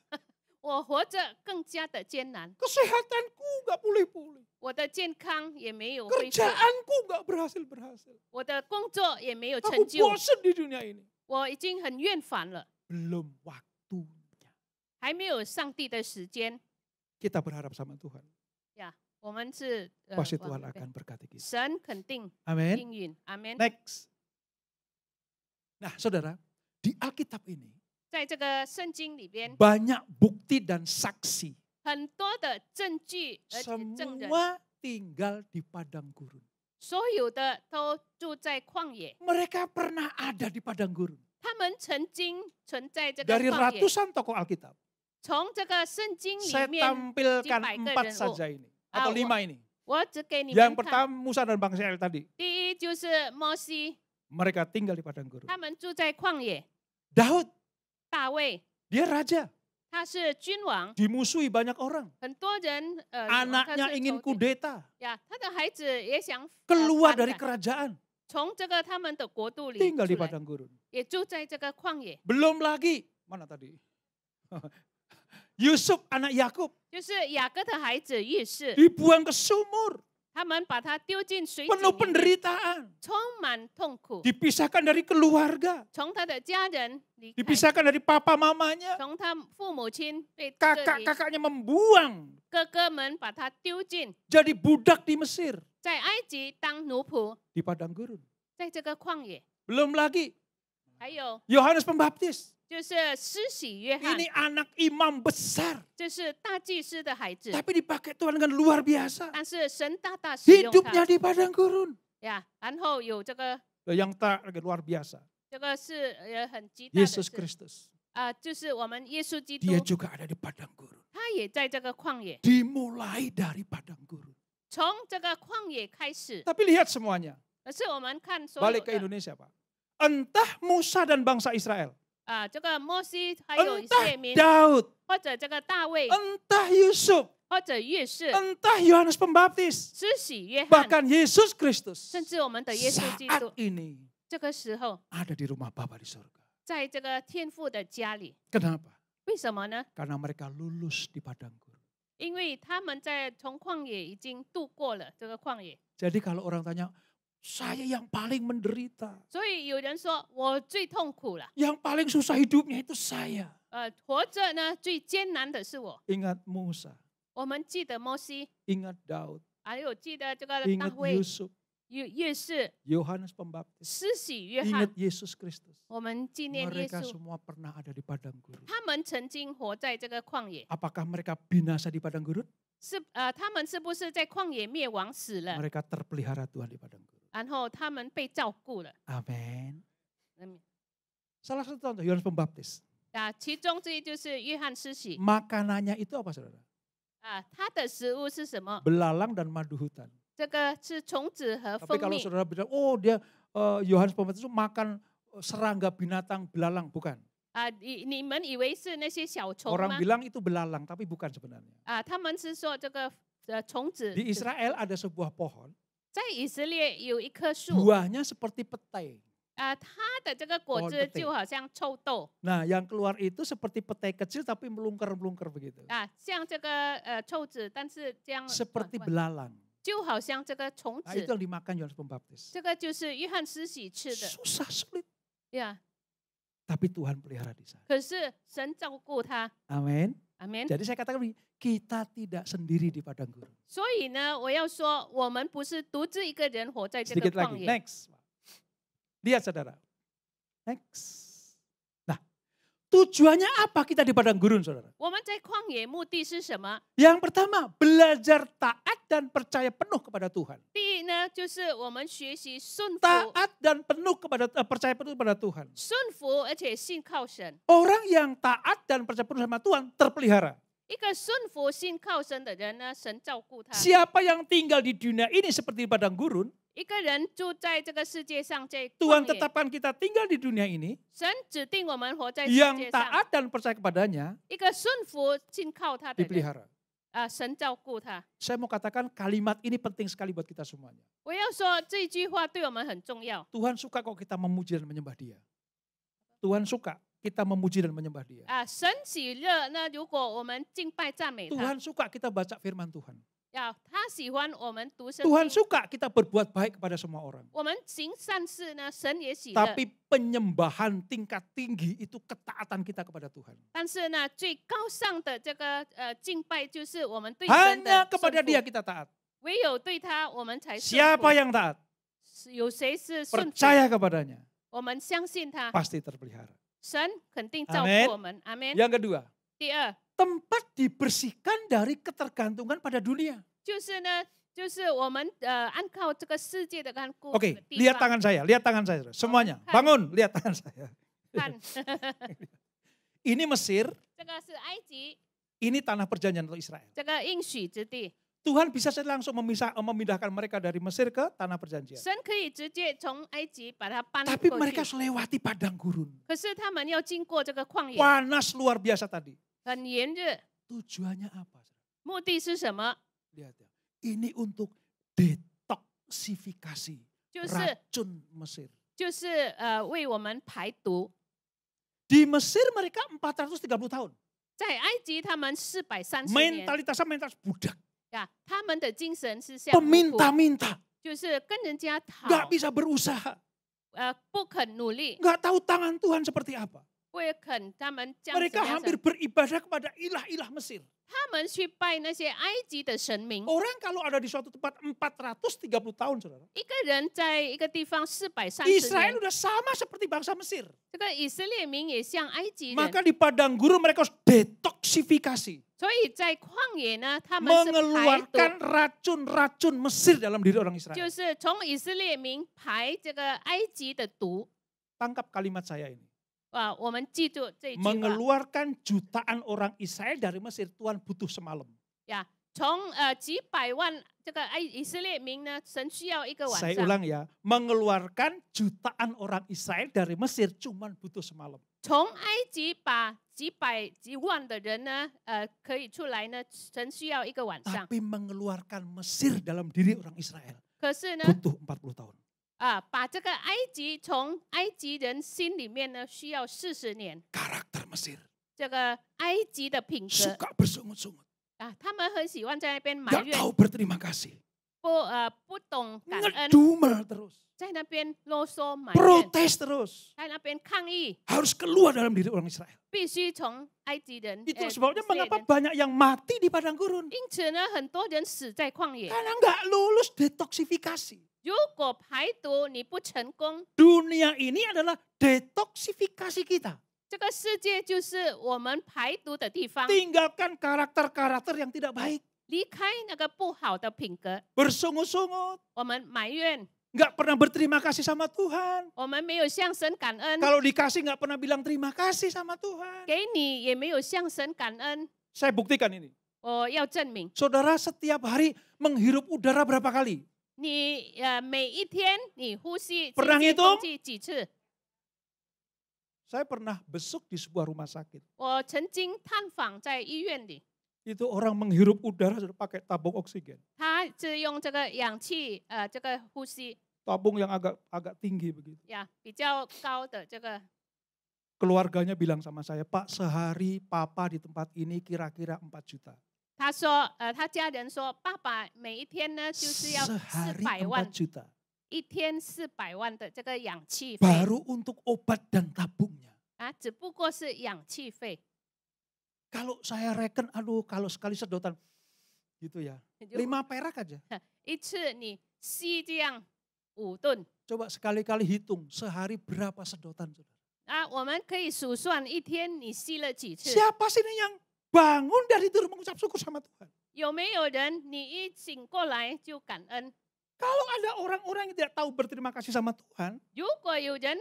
我活着更加的艰难， Kesehatanku nggak pulih-pulih. 我的健康也没有恢复， Kerjaanku nggak berhasil-berhasil. 我的工作也没有 Aku 成就， bosan di dunia ini. 我已经很厌烦了， Belum waktunya. 还没有上帝的时间 Kita berharap sama Tuhan. 呀。我们是 Pasti Tuhan akan berkati kita. 神肯定 Amin. 应允，阿门。 Next. Nah saudara, di Alkitab ini 在这个圣经里边， banyak bukti dan saksi. 很多的证据而且证人， Semua tinggal di padang gurun. 所有的都住在旷野， Mereka pernah ada di padang gurun. 他们曾经存在这个 Dari 旷野。 ratusan tokoh Alkitab. 从这个圣经 Saya 里面， tampilkan 100 4 人物。 saja ini. Atau Ah, 5 ini. 我只给你 Yang 们看。 pertama Musa dan bangsa Israel tadi. 第一就是摩西， Mereka tinggal di padang gurun. 他们住在旷野。 Daud, 大卫 dia raja. 他是君王， Dimusuhi banyak orang. 很多人 Anaknya 他是 ingin 仇敌 kudeta. 呀，他的孩子也想 Keluar 反 dari 感 kerajaan. 从这个他们的国度里 Tinggal di 出来， padang gurun. 也住在这个旷野。 Belum lagi. Mana tadi? Yusuf anak Yakub 就是雅各的孩子约瑟， dibuang ke sumur. 他们把他丢进水井 Penuh 里面， penderitaan. 充满痛苦， Dipisahkan dari keluarga. 从他的家人离开， Dipisahkan dari papa mamanya. 从他父母亲被隔离， Kakak-kakaknya membuang. 哥哥们把他丢进 Jadi budak di Mesir. 在埃及当奴仆， Di padang gurun. 在这个旷野。 Belum lagi. 还有 Yohanes Pembaptis. 就是施洗约翰， Ini anak imam besar. 这是大祭司的孩子， Tapi dipakai Tuhan dengan luar biasa. 但是神大大使用 Hidupnya 他 di padang gurun. 呀。然后有这个， Yang luar biasa. 这个是很极大的 Yesus 事 Kristus. 就是我们耶稣基督 Dia，juga ada di padang gurun. 他也在这个旷野， Dimulai dari padang gurun. 从这个旷野开始。 Tapi lihat semuanya. 可是我们看所有 Balik ke 的 Indonesia Pak. Entah Musa dan bangsa Israel. 这个摩西还有以色列 Entah 民， Daud. 或者这个大卫， Entah Yusuf. 或者约瑟， Entah Yohanes Pembaptis. 施洗约翰， Bahkan Yesus Kristus. 甚至我们的耶稣基 Saat 督， ini 这个时候 ada di rumah Bapa di surga. 在这个天父的家里， Kenapa? 为什么呢？ Karena mereka lulus di padang gurun. 因为他们从旷野已经度过了这个旷野， Jadi kalau orang tanya, saya yang paling menderita. 所以有人说我最痛苦了， Yang paling susah hidupnya itu saya. 活着呢最艰难的是我。 Ingat Musa, 我们记得摩西， ingat Daud, 还有记得这个大 ingat 卫、 Yusuf, 约瑟、 Yohanes Pembaptis, 施洗约翰 ingat，Yesus Kristus. 我们纪念耶 Mereka 稣， semua pernah ada di padang gurun. 他们曾经活在这个旷野， Apakah mereka binasa di padang gurun? 他们是不是在旷野灭亡死了？ Mereka terpelihara Tuhan di padang gurun. 然后他们被照顾了。 Amin. 嗯 Salah satu contoh Yohanes Pembaptis. 其中之一就是约翰施洗 Makanannya itu apa saudara? 他的食物是什么？ Belalang dan madu hutan. 这个是虫子和 Tapi 蜂 kalau 蜜。 saudara bilang, oh dia Yohanes Pembaptis itu makan serangga binatang belalang, bukan. 你们以为是那些小虫 Orang 吗？ bilang itu belalang, tapi bukan sebenarnya. 他们是说这个虫子。 Di Israel ada sebuah pohon, 在以色列有一棵树， buahnya seperti petai. 它的这个果 pohon 子 petai 就好像臭豆 Nah, yang keluar itu seperti petai kecil tapi melungker-melungker begitu. 像这个臭子，但是这样 Seperti belalang. 就好像这个虫 Nah, itu 子， yang dimakan Yohanes Pembaptis. 这个就是约翰施洗吃的 Susah sulit, 呀。 tapi Tuhan pelihara di sana. 可是神照顾他， Amin. 阿门。 Jadi saya katakan begini, kita tidak sendiri di padang gurun. 所以呢，我要说，我们不是独自一个人活在这个 Sedikit 旷 lagi, 野。 next. Lihat saudara. Next. Nah, tujuannya apa kita di padang gurun saudara? 我们在旷野目的是什么？ Yang pertama, belajar taat dan percaya penuh kepada Tuhan. 第一呢，就是我们学习顺服， Taat dan penuh kepada percaya penuh kepada Tuhan. 顺服而且信靠神。 Orang yang taat dan percaya penuh sama Tuhan terpelihara. 一个顺服信靠神的人呢，神照顾他。 Siapa yang tinggal di dunia ini seperti di padang gurun, 一个人住在这个世界上，在 Tuhan 旷野， tetapkan kita tinggal di dunia ini 神指定我们活在世 yang 界上。 taat dan percaya kepadanya 一个顺服信靠他的人， dipelihara. 神照顾他。 Saya mau katakan kalimat ini penting sekali buat kita semuanya. 我要说这句话对我们很重要。 Tuhan suka kok kita memuji dan menyembah Dia. Tuhan suka kita memuji dan menyembah Dia. 神喜乐，那如果我们敬拜赞美他， Tuhan suka kita baca firman Tuhan. 他喜欢我们读圣 Tuhan 经， suka kita berbuat baik kepada semua orang. 我们行善事呢，神也喜乐。 Tapi penyembahan tingkat tinggi itu ketaatan kita kepada Tuhan. 但是呢，最高尚的这个敬拜就是我们对神 Hanya 的 kepada 顺 Dia 服， kita taat. 唯有对他我们才顺 Siapa 服。 yang taat? 有谁是顺服？ Percaya kepadanya. 我们相信他， Pasti terpelihara. 神肯定照 Amin 顾我们。阿门。 Yang kedua, 第二 tempat dibersihkan dari ketergantungan pada dunia. 就是呢，就是我们按靠这个世界的看顾 Oke, 的地 lihat 方 tangan saya, lihat tangan saya. Semuanya, Kan. bangun, lihat tangan saya. 看， Ini Mesir, 这个是埃及， ini tanah perjanjian untuk Israel. 这个应许之地。Tuhan bisa saja langsung memindahkan mereka dari Mesir ke tanah perjanjian. 神可以直接从埃及把它搬 Tapi 过 mereka 去， harus lewati padang gurun. 可是他们要经过这个旷野， Panas luar biasa tadi. 很炎热， Tujuannya apa? 目的是什么？ Lihat ya. Ini untuk detoksifikasi 就是 racun Mesir. 就是为我们排毒。 Di Mesir mereka 430 tahun. 在埃及他们430年， Mentalitasnya mentalitas budak. 呀，他们的精神是像奴仆， Peminta-minta. 就是跟人家讨， Gak bisa berusaha. 不肯努力， Gak tahu tangan Tuhan seperti apa. 不肯他们这样子 Mereka 样 hampir 子， beribadah kepada ilah-ilah Mesir. 他们去拜那些埃及的神明。 Orang kalau ada di suatu tempat 430 tahun, saudara. 一个人在一个地方430 Israel 年， udah sama seperti bangsa Mesir. 这个以色列民也像埃及人， Maka di padang gurun mereka harus detoksifikasi. 所以在旷野呢，他们是排 Mengeluarkan 毒， racun-racun Mesir dalam diri orang 就 Israel. 是从以色列民排这个埃及的毒。 Tangkap kalimat saya ini. 我们记住这一句话 Mengeluarkan jutaan orang Israel dari Mesir, Tuhan butuh semalam. 呀。从几百万这个以色列民呢，神需要一个晚 Saya 上。 ulang ya, mengeluarkan jutaan orang Israel dari Mesir cuman butuh semalam. 从埃及把几百几万的人呢，可以出来呢，神需要一个晚上。 Tapi mengeluarkan Mesir dalam diri orang Israel 可是呢， butuh 40 tahun. 把这个埃及从埃及人心里面呢，需要40年。 Karakter Mesir 这个埃及的品格 suka bersungut-sungut, 他们很喜欢在那边埋 gak 怨， tahu berterima kasih, 不懂感恩， ngedumel terus, 在那边啰嗦埋怨， protes terus. 在那边抗议， Harus keluar dalam diri orang Israel. 必须从埃及人。 Itu sebabnya 以色列 mengapa 人 banyak yang mati di padang gurun. 因此呢，很多人死在旷野。 Karena nggak lulus detoksifikasi. 如果排毒你不成功， Dunia ini adalah detoksifikasi kita. 这个世界就是我们排毒的地方。 Tinggalkan karakter-karakter yang tidak baik. 离开那个不好的品格， Bersungut-sungut. 我们埋怨， Nggak pernah berterima kasih sama Tuhan. 我们没有向神感恩， Kalau dikasih nggak pernah bilang terima kasih sama Tuhan. 给你也没有向神感恩。 Saya buktikan ini. 我要证明， Saudara setiap hari menghirup udara berapa kali? 你每一天你呼吸这 Pernah 些 ngitung? 空气几次？ Saya pernah besuk di sebuah rumah sakit. 我曾经探访在医院里， Itu orang menghirup udara sudah pakai tabung oksigen. 他是用这个氧气这个呼吸 Tabung yang agak tinggi begitu. 呀，比较高的这个。 Keluarganya bilang sama saya, Pak sehari papa di tempat ini kira-kira 4 juta. 他说，他家人说，爸爸每一天呢就是要 Sehari 400万 4，juta. 一天400万的这个氧气费 Baru untuk obat dan tabungnya. 只不过是氧气费。 Kalau saya reken, aduh kalau sekali sedotan, gitu ya. 5 perak aja. 一次你吸这样5吨 Coba sekali-kali hitung, sehari berapa sedotan. Saudara. 我们可以数算一天你吸了几次。 Siapa sih ini yang bangun dari tidur mengucap syukur sama Tuhan? 有没有人你一醒过来就感恩？ Kalau ada orang-orang yang tidak tahu berterima kasih sama Tuhan, 如果有人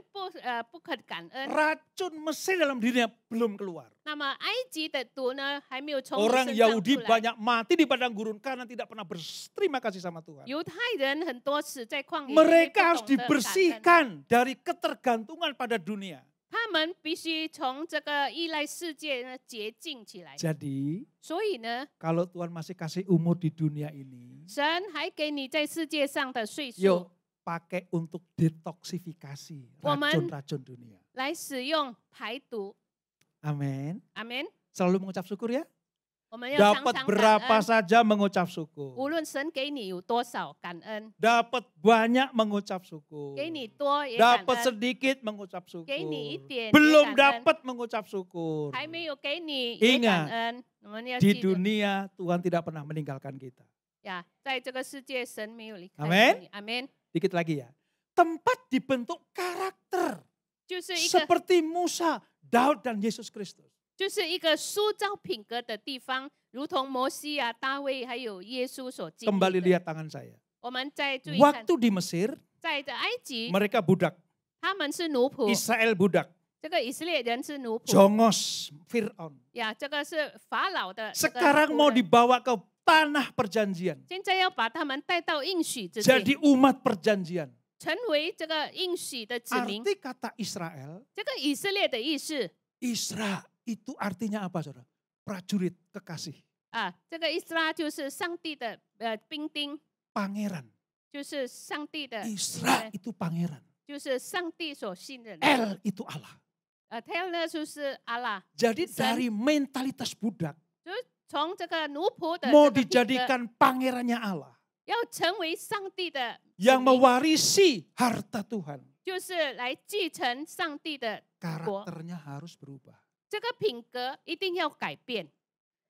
不肯感恩， racun Mesir dalam dirinya belum keluar. 那么埃及的毒呢还没有从你 Orang 身上 Yahudi 出来。 banyak mati di padang gurun karena tidak pernah berterima kasih sama Tuhan. 犹太人很多死在旷野，因为 Mereka 不 harus 懂得感恩。 dibersihkan dari ketergantungan pada dunia. 他们必须从这个依赖世界呢洁净起来。 Jadi 所以呢， kalau Tuhan masih kasih umur di dunia ini, 神还给你在世界上的岁数 yuk pakai untuk detoksifikasi 我们 racun-racun dunia. 来使用排毒。 Amin. 阿门。 Selalu mengucap syukur ya. 我们要常 Dapat 常感 berapa 恩， saja mengucap syukur. 无论神给你有多少感恩， Dapat banyak mengucap syukur. 给你多也感 Dapat 恩， sedikit mengucap 给你一 syukur. 点也 Belum 感恩， dapat mengucap syukur. 还没有给你也 Ingat， 感恩。我们要 Di 记得 dunia Tuhan tidak pernah meninggalkan kita. 呀，在这个世界，神没有离开 Amen 你。阿门。 Dikit lagi ya. Tempat dibentuk karakter. 就是一个 Seperti Musa, Daud dan Yesus Kristus. 就是一个塑造品格的地方，如同摩西啊、大卫还有耶稣所经 Kembali 历的。 lihat tangan saya. 我们再注意看， Waktu di Mesir, 在的埃及， mereka budak. 他们是奴仆， Israel budak. 这个以色列人是奴仆 Jongos, Fir'aun. 呀，这个是法老的这个 Sekarang 仆 mau 人 dibawa ke tanah perjanjian. 现在要把他们带到应许之地， Jadi umat perjanjian. 成为这个应许的子民。 Arti kata Israel, 这个以色列的意思 Isra itu artinya apa saudara? Prajurit, kekasih, 啊，这个以斯拉就是上帝的兵丁， pangeran. 就是上帝的， Isra itu pangeran. 就是上帝所信任的。 El itu Allah. Tel 呢就是阿拉， Jadi Sen. dari mentalitas budak 就是从这个奴仆的 mau 这个品格 dijadikan pangerannya Allah 要成为上帝的子 yang 民， mewarisi harta Tuhan. 就是来继承上帝的国。 Karakternya harus berubah. 这个品格一定要改变，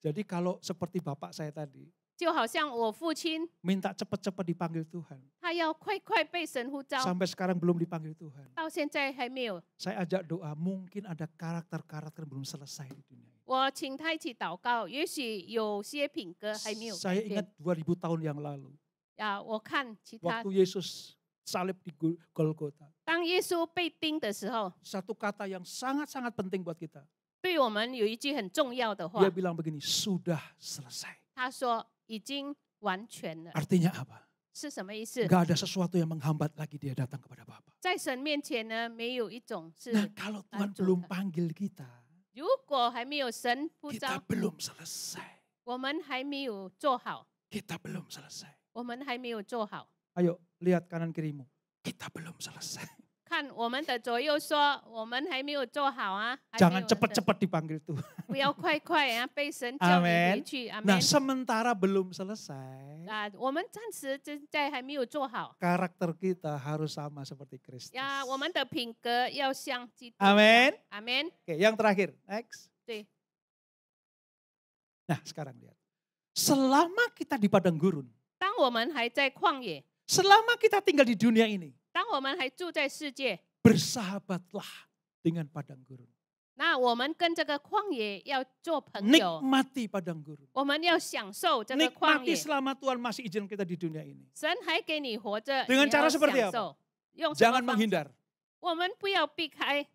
Jadi kalau seperti bapak saya tadi, 就好像我父亲， minta cepat-cepat dipanggil Tuhan. 他要快快被神呼召， Sampai sekarang belum dipanggil Tuhan. 到现在还没有。 Saya ajak doa, mungkin ada karakter-karakter yang belum selesai di dunia ini. 我请他一起祷告，也许有些品格还没有改 Saya 变 ingat 2000 tahun yang lalu, 啊。我看其他， waktu Yesus salib di Golgota. 当耶稣被钉的时候， Satu kata yang sangat-sangat penting buat kita. 对我们有一句很重要的话 Dia，bilang begini, sudah selesai. 他说已经完全了， Artinya apa? 是什么意思？ Gak ada sesuatu yang menghambat lagi dia datang kepada Bapa. 在神面前呢，没有一种是， Nah kalau Tuhan belum panggil kita, 如果还没有神呼 kita 召， belum selesai. 我们还没有做好， Kita belum selesai. 我们还没有做好。 Ayo lihat kanan kirimu. Kita belum selesai. 看我们的左右说，我们还没有做好啊，还没 Jangan 有 cepat-cepat dipanggil Tuhan. 不要快快啊，被神叫你 Amen. 回去，阿 Nah 门。 sementara belum selesai, 啊，我们暂时现在还没有做好 karakter kita harus sama seperti Kristus. 呀，我们的品格要像基督。 Amin. 阿门。 Oke, yang terakhir, next. 对， Nah sekarang lihat. Selama kita di padang gurun, 当我们还在旷野， selama kita tinggal di dunia ini, 当我们还住在世界， bersahabatlah dengan padang gurun. 那我们跟这个旷野要做朋友， Nikmati padang gurun. 我们要享受这个旷 Nikmati 野。 selama Tuhan masih izin kita di dunia ini. 神还给你活着， Dengan 你 cara 要 seperti 享 apa? 受，用什么 Jangan 方式？ menghindar. 我们不要避开。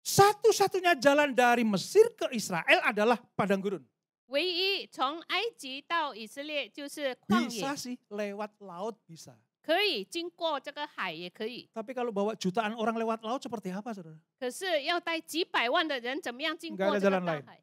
Satu-satunya jalan dari Mesir ke Israel adalah padang gurun. 唯一从埃及到以色列就是旷野， Bisa sih lewat laut bisa. 可以经过这个海也可以， Tapi kalau bawa jutaan orang lewat laut seperti apa saudara? 可是要带几百万的人怎么样经 Nggak 过 ada 这个 jalan 大 lain. 海？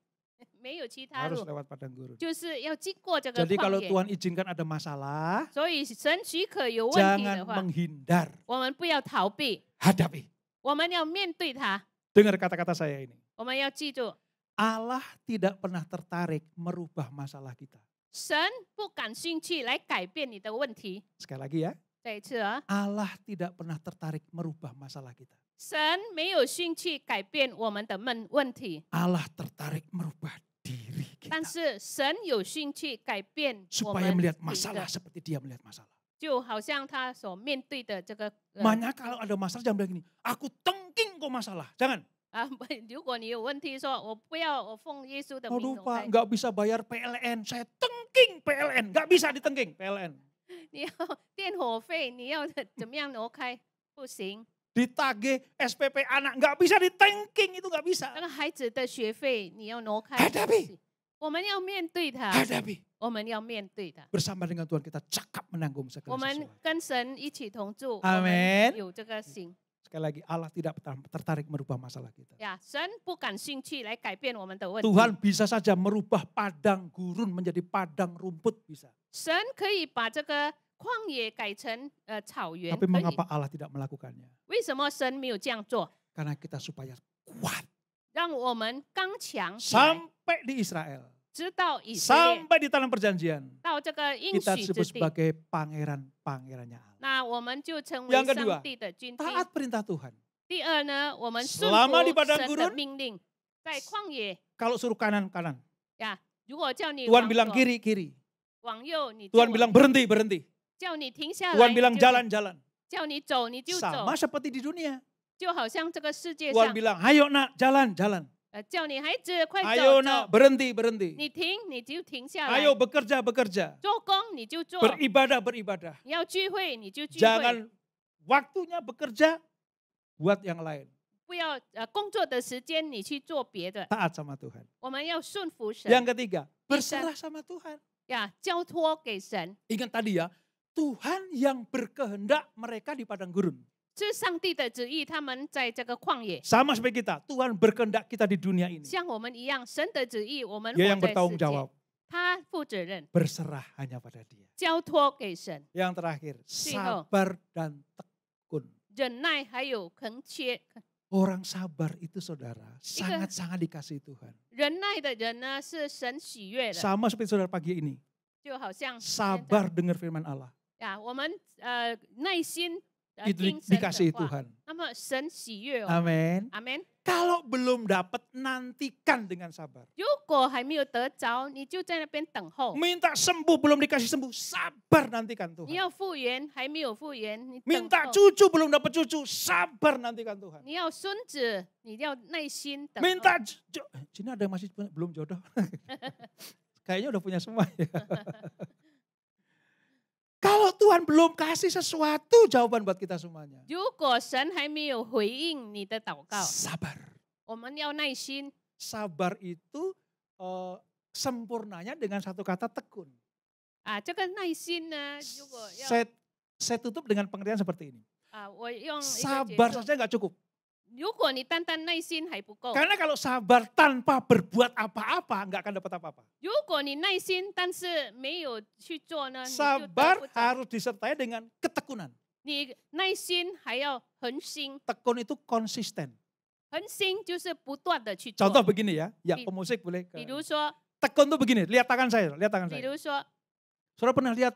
没有其他 Harus 路， lewat padang gurun. 就是要经过这个 Jadi 旷 kalau 野。 Tuhan izinkan ada masalah, 所以神许可有问题 jangan 的话， menghindar, 我们不要逃避， hadapi. 我们要面对它。 Dengar kata-kata saya ini. 我们要记住， Allah tidak pernah tertarik merubah masalah kita. 神不感兴趣来改变你的问题。 Sekali lagi ya, 再一次啊， Allah tidak pernah tertarik merubah masalah kita. 神没有兴趣改变我们的问题， Allah tertarik merubah diri 但 kita. 是神有兴趣改变我 Supaya 们 melihat 品格 masalah seperti dia melihat masalah. 就好像他所面对的这个 Makanya kalau ada masalah jangan bilang gini, aku tengking kok masalah. Jangan. 啊，如果你有问题说，我不要，我奉耶稣的 Aduh 名， Pak, nggak bisa bayar PLN. Saya tengking PLN. Nggak bisa ditengking PLN. 你要电火费，你要怎么样挪开？不行， Ditagih SPP anak. Nggak bisa ditengking, itu nggak bisa. 那个孩子的学费你要挪开。 Hadapi. 我们要面对他， Hadapi. 我们要面对他。 Bersama dengan Tuhan kita cakap menanggung 我 segala 们 sesuatu. 跟神一起同住，我 Amen 们有这个心 Sekali lagi, Allah tidak tertarik merubah masalah kita. 呀。神不感兴趣来改变我们的问题。 Tuhan bisa saja merubah padang gurun menjadi padang rumput bisa. 神可以把这个旷野改成草原， Tapi 可以。 mengapa Allah tidak melakukannya? 为什么神没有这样做？ Karena kita supaya kuat. 让我们刚强起来， Sampai di Israel. 知道以色列 Sampai di tanah perjanjian. 到这个应 Kita 许 disebut 之地， sebagai pangeran-pangerannya Allah. 那我们就成为 Yang kedua, 上帝的军兵。 Taat perintah Tuhan. 第二呢，我们顺 Selama di 服 padang 神的 gurun 命令，在旷野 Kalau suruh kanan-kanan. 呀。如果叫你 Tuhan 往 bilang 左 kiri-kiri. 往右，你就 Tuhan 往 bilang 右 berhenti-berhenti. 叫你停下来， Tuhan 你 bilang 就 jalan-jalan. 叫你走你就走， Sama seperti di dunia. 就好像这个世界 Tuhan 上， bilang, ayo nak jalan-jalan. 叫你孩子快 Ayo 走 nak 走， berhenti-berhenti. 你停你就停下来， Ayo bekerja-bekerja. 做工你就做， Beribadah-beribadah. 你要聚会你就聚会， Jangan waktunya bekerja buat yang lain. 不要工作的时间你去做别的， Taat sama Tuhan. 我们要顺服神。 Yang ketiga, Bisa. berserah sama Tuhan. 呀，交托给神， Ingat tadi ya, Tuhan yang berkehendak mereka di padang gurun. 是上帝的旨意，他们在这个旷野， Sama seperti kita, Tuhan berkehendak kita di dunia ini. 像我们一样，神的旨意，我们 Dia 活 yang 在 bertanggung 世界， jawab, 他负责任， berserah hanya pada Dia. 交托给神， Yang terakhir, Sino. sabar dan tekun. 忍耐还有恳切。 Orang sabar itu saudara, sangat-sangat dikasihi Tuhan. 忍耐的人呢，是神喜悦的， Sama seperti saudara pagi ini, 就好像 sabar dengar firman Allah. 呀，我们耐心 Itu 听神 dikasihi 的话， Tuhan. 那么神喜悦哦， Amin. 阿门。 Kalau belum dapat, nantikan dengan sabar. 如果还没有得着，你就在那边等候。 Minta sembuh, belum dikasih sembuh, sabar nantikan 你 Tuhan. 要复原，还没有复原，你等 Minta 候。 cucu, belum dapat cucu, sabar nantikan Tuhan. 你要孙子，你要耐心等候。 Minta, sini ada yang masih belum jodoh. Kayaknya udah punya semua ya. Kalau Tuhan belum kasih sesuatu jawaban buat kita semuanya. 如果神还没有回应你的祷告， Sabar. 我们要耐心。 Sabar itu sempurnanya dengan satu kata tekun. 啊，这个耐心呢，如果要 Saya tutup dengan pengertian seperti ini. 我用一个结 Sabar 束 saja nggak cukup. 如果你单单耐心还不够， Karena kalau sabar tanpa berbuat apa-apa nggak akan dapat apa-apa. 如果你耐心但是没有去做呢，你就得 Sabar 不着。 harus disertai dengan ketekunan. 你耐心还要恒心， Tekun itu konsisten. 恒心就是不断的去 Contoh 做。 begini ya, ya Bi- pemusik boleh. 比如说， Tekun tuh begini, lihat tangan saya, lihat tangan 比 saya. 如说， Saudara pernah lihat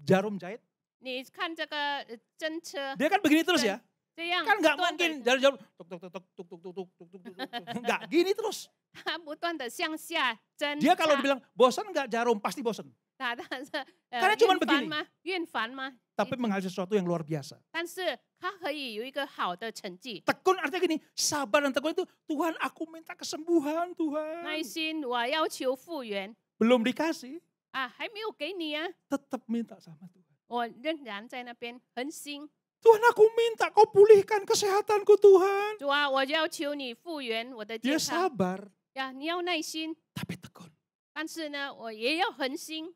jarum jahit? 你看这个针车 Dia kan begini terus ya. 这样 Kan nggak 不断 mungkin 的， dari jarum tuk tuk tuk tuk tuk tuk tuk tuk tuk tuk tuk tuk. Nggak gini terus. 它不断的向下针 Dia kalau 插 dibilang bosan nggak jarum pasti bosan. 打，但是Karena cuman 厌烦 begini 吗？厌烦吗？ Tapi menghasilkan sesuatu yang luar biasa. 但是它可以有一个好的成绩。 Tekun artinya gini, sabar dan tekun itu Tuhan aku minta kesembuhan Tuhan. 耐心，我要求复原 Belum dikasih, 啊，还没有给你啊， tetap minta sama Tuhan. 我仍然在那边恒心。 Tuhan aku minta kau pulihkan kesehatanku Tuhan. 主啊，我要求你复原我的 Dia 健康 sabar 呀，你要耐心， tapi tekun. 但是呢，我也要恒心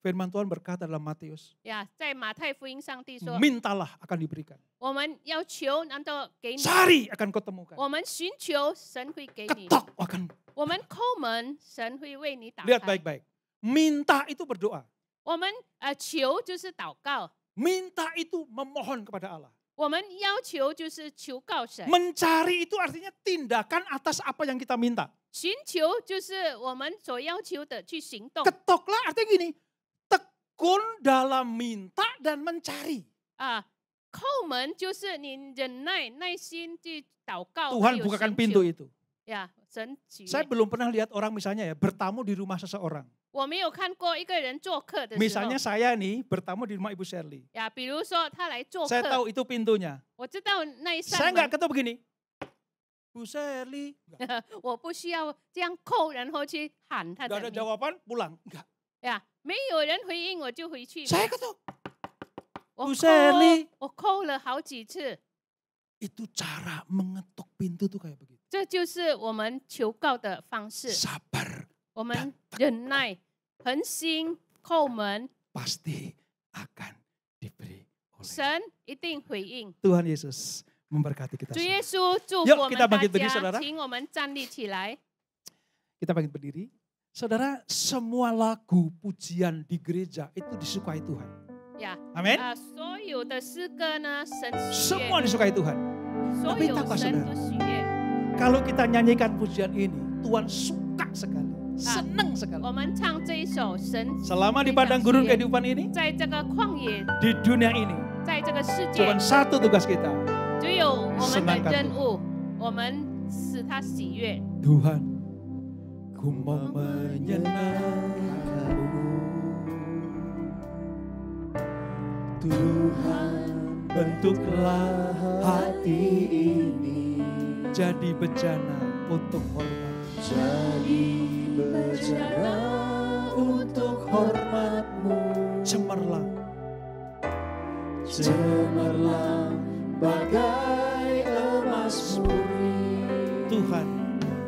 Firman Tuhan berkata dalam Matius, 呀。在马太福音上帝说， mintalah akan diberikan. 我们要求，难道给你？ Cari akan kau temukan. 我们寻求，神会给你； Ketok akan. 我们叩门，神会为你打 Lihat 开。 baik-baik. Minta itu berdoa. 我们求就是祷告， Minta itu memohon kepada Allah. 我们要求就是求告神， Mencari itu artinya tindakan atas apa yang kita minta. 寻求就是我们所要求的去行动 Ketoklah artinya gini, tekun dalam minta dan mencari. 啊。叩门就是你忍耐、耐心去祷告， Tuhan 还有 bukakan 寻 pintu 求 itu. 呀，神喜 Saya 悦。 belum pernah lihat orang misalnya ya bertamu di rumah seseorang. 我没有看过一个人做客的时候 Misalnya saya nih bertamu di rumah Ibu Shirley. 呀，比如说他来做 Saya 客， tahu itu pintunya. 我知道那一 Saya 扇 nggak 门， ketemu begini. Bu Shirley. Nggak 我不需要这样扣，然后去喊他 ada 的名。 jawaban, pulang. Enggak. 呀，没有人回应我就回去。 Saya ketuk. 我 Bu Shirley. 我扣了好几次， Itu cara mengetuk pintu tuh kayak begitu. 这就是我们求告的方式。 Sabar 我们忍耐、恒心、叩门， pasti akan diberi oleh 神一定回应。 Tuhan Yesus memberkati kita 主 semua. 耶稣祝福 Yuk, 我们 kita 大 bangkit berdiri, 家， saudara. 请我们站立起来。 Kita bangkit berdiri. Saudara, semua lagu pujian di gereja itu disukai Tuhan. 呀， Amin. 所有的诗歌呢，神喜 Semua 悦， disukai Tuhan. 所 tapi 有 tahukah 神 saudara? 都喜悦。 Kalau kita nyanyikan pujian ini, Tuhan suka sekali. Senang sekali. 我们唱这一首神 Selama di 非常 padang 喜 gurun 悦 kehidupan ini, 在这个旷野， di dunia ini, 在这个世界 cuma，satu tugas kita. 只有我们的 senangkan 任务，我们使他喜悦。 Tuhan, ku mau menyenangkanmu. Tuhan, bentuklah hati ini jadi bejana untuk hormat. Jadi bejana untuk hormat-Mu, Cemerlang, cemerlang bagai emas murni. Tuhan,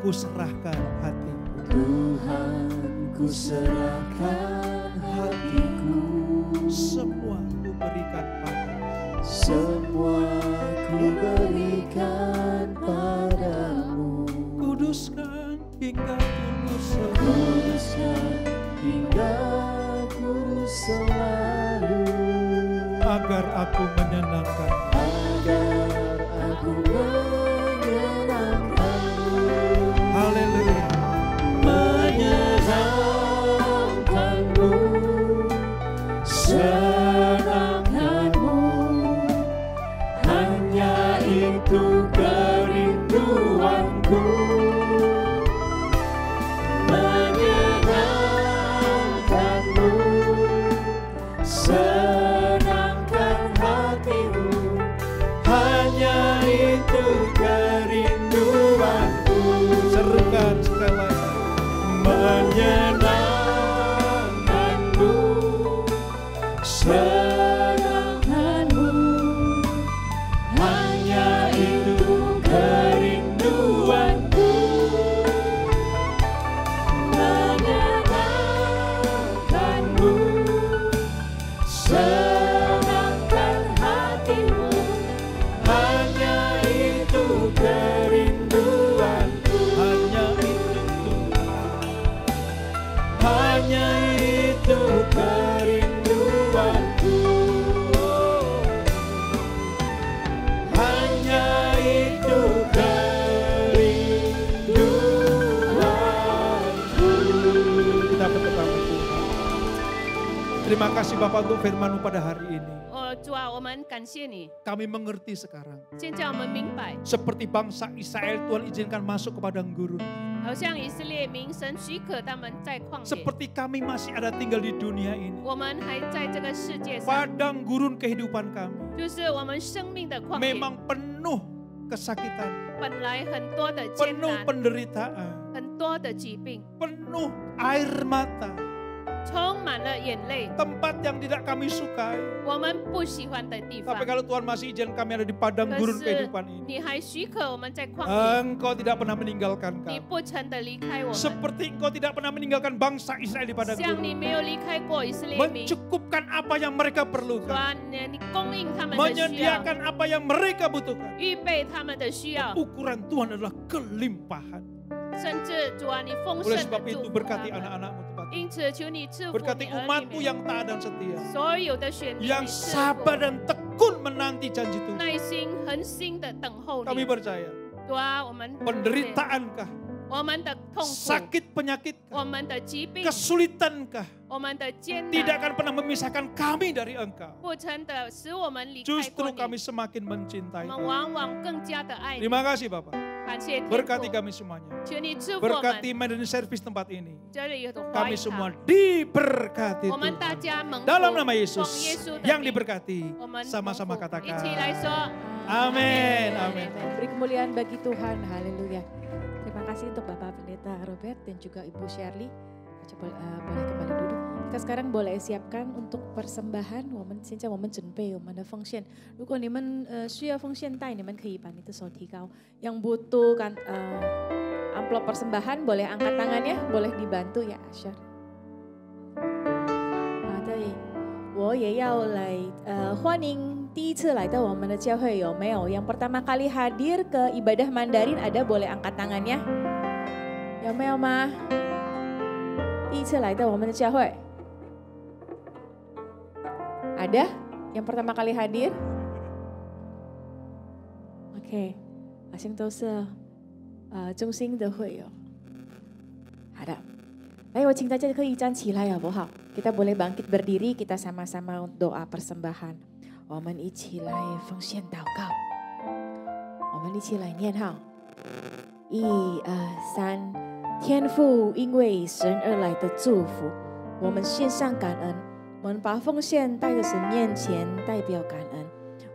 ku serahkan hatiku. Tuhan, ku serahkan hatiku, semua ku berikan padamu. semua ku berikan padamu. Kuduskan hingga kudus selalu, Kuduskan hingga kudus selalu, agar aku menyenangkan. agar aku menyenangkanmu. Haleluya. Menyenangkanmu, senangkanmu, hanya itu kerinduanku. Menyenangkanmu, senangkan hatimu, hanya itu kerinduanku. Serukan sekali lagi. Menyenangkanmu, senangkanmu, hanya itu kerinduanku. Menyenangkanmu, senangkan hatimu, hanya itu kerinduanku. Hanya itu, Hanya itu kerinduanku. Hanya itu kerinduanku. kita berdoa Tuhan. Terima kasih Bapak untuk firman-Mu pada hari ini. 主啊，我们感谢你。 Kami mengerti sekarang. 现在我们明白， Seperti bangsa Israel Tuhan izinkan masuk ke padang gurun. 好像以色列民神许可他们在旷野， Seperti kami masih ada tinggal di dunia ini. 我们还在这个世界上， Padang gurun kehidupan kami 就是我们生命的旷野， memang penuh kesakitan, 本来很多的艰 penuh 难， penderitaan, 很多的疾病， penuh air mata. 充满了眼泪， Tempat yang tidak kami sukai. 我们不喜欢的地方 Tapi。kalau Tuhan masih izin kami ada di padang 可 gurun 是 kehidupan ini. 你还许可我们在旷野， Engkau tidak pernah meninggalkan 你 kami. 不曾的离开我们， Seperti Engkau tidak pernah meninggalkan bangsa Israel di padang 像 gurun. 你没有离开过以色列民。 Mencukupkan apa yang mereka 主 perlukan. 啊，你供应他们的需要， Menyediakan apa yang mereka butuhkan. 预备他们的需要， Ukuran Tuhan adalah kelimpahan. 甚至主啊，你丰 Oleh 盛 sebab 的 itu 祝福他 berkati 们。 anak-anakmu tempat ini. 因此，求你赐福 Berkati 你儿 umatmu 女们， yang taat dan setia. 所有的选民， Yang 你赐 sabar 福 dan tekun menanti janji Tuhan. 耐心、恒心的等候 Kami 你。 percaya. 主啊，我们 Penderitaankah? 我们的痛苦， Sakit penyakitkah? 我们的疾病， Kesulitankah? 我们的艰 Tidak 难， akan pernah memisahkan kami dari Engkau. 不曾的使我们离开 Justru 过 kami 你， semakin mencintai 我们 Tuhan. 往往更加的爱你。 Terima kasih Bapak. 感谢天 Berkati 父， kami semuanya. 求你赐福我 Berkati 们。 Medan Service tempat ini. 这里有的华 Kami 语 semua 堂， diberkati 我们 Tuhan. 大家蒙福， Dalam nama 奉耶 Yesus 稣的 yang 名， diberkati. 我们蒙 Sama-sama 福，一 katakan. 起来说。 Amin. Amin. Beri kemuliaan bagi Tuhan, haleluya. Terima kasih untuk Bapak Pendeta Robert dan juga Ibu Shirley. Coba boleh kembali duduk. Kita sekarang boleh siapkan untuk persembahan. 我们现在我们准备我们的奉献。如果你们需要奉献袋，你们可以把你的手提高。Yang butuh kan amplop persembahan boleh angkat tangannya, boleh dibantu ya Asher. 对，我也要来欢迎第一次来到我们的教会有没有？yang pertama kali hadir ke ibadah Mandarin ada boleh angkat tangannya？有没有吗？第一次来到我们的教会ada yang pertama kali hadir？OK， 好像都是中心的会友。好的。来，我请大家可以站起来好不好？ Kita boleh bangkit berdiri, kita sama-sama doa persembahan. 我们一起来奉献祷告。我们一起来念哈，1、2、3，天父，因为神而来的祝福，我们献上感恩。我们把奉献带到神面前，代表感恩。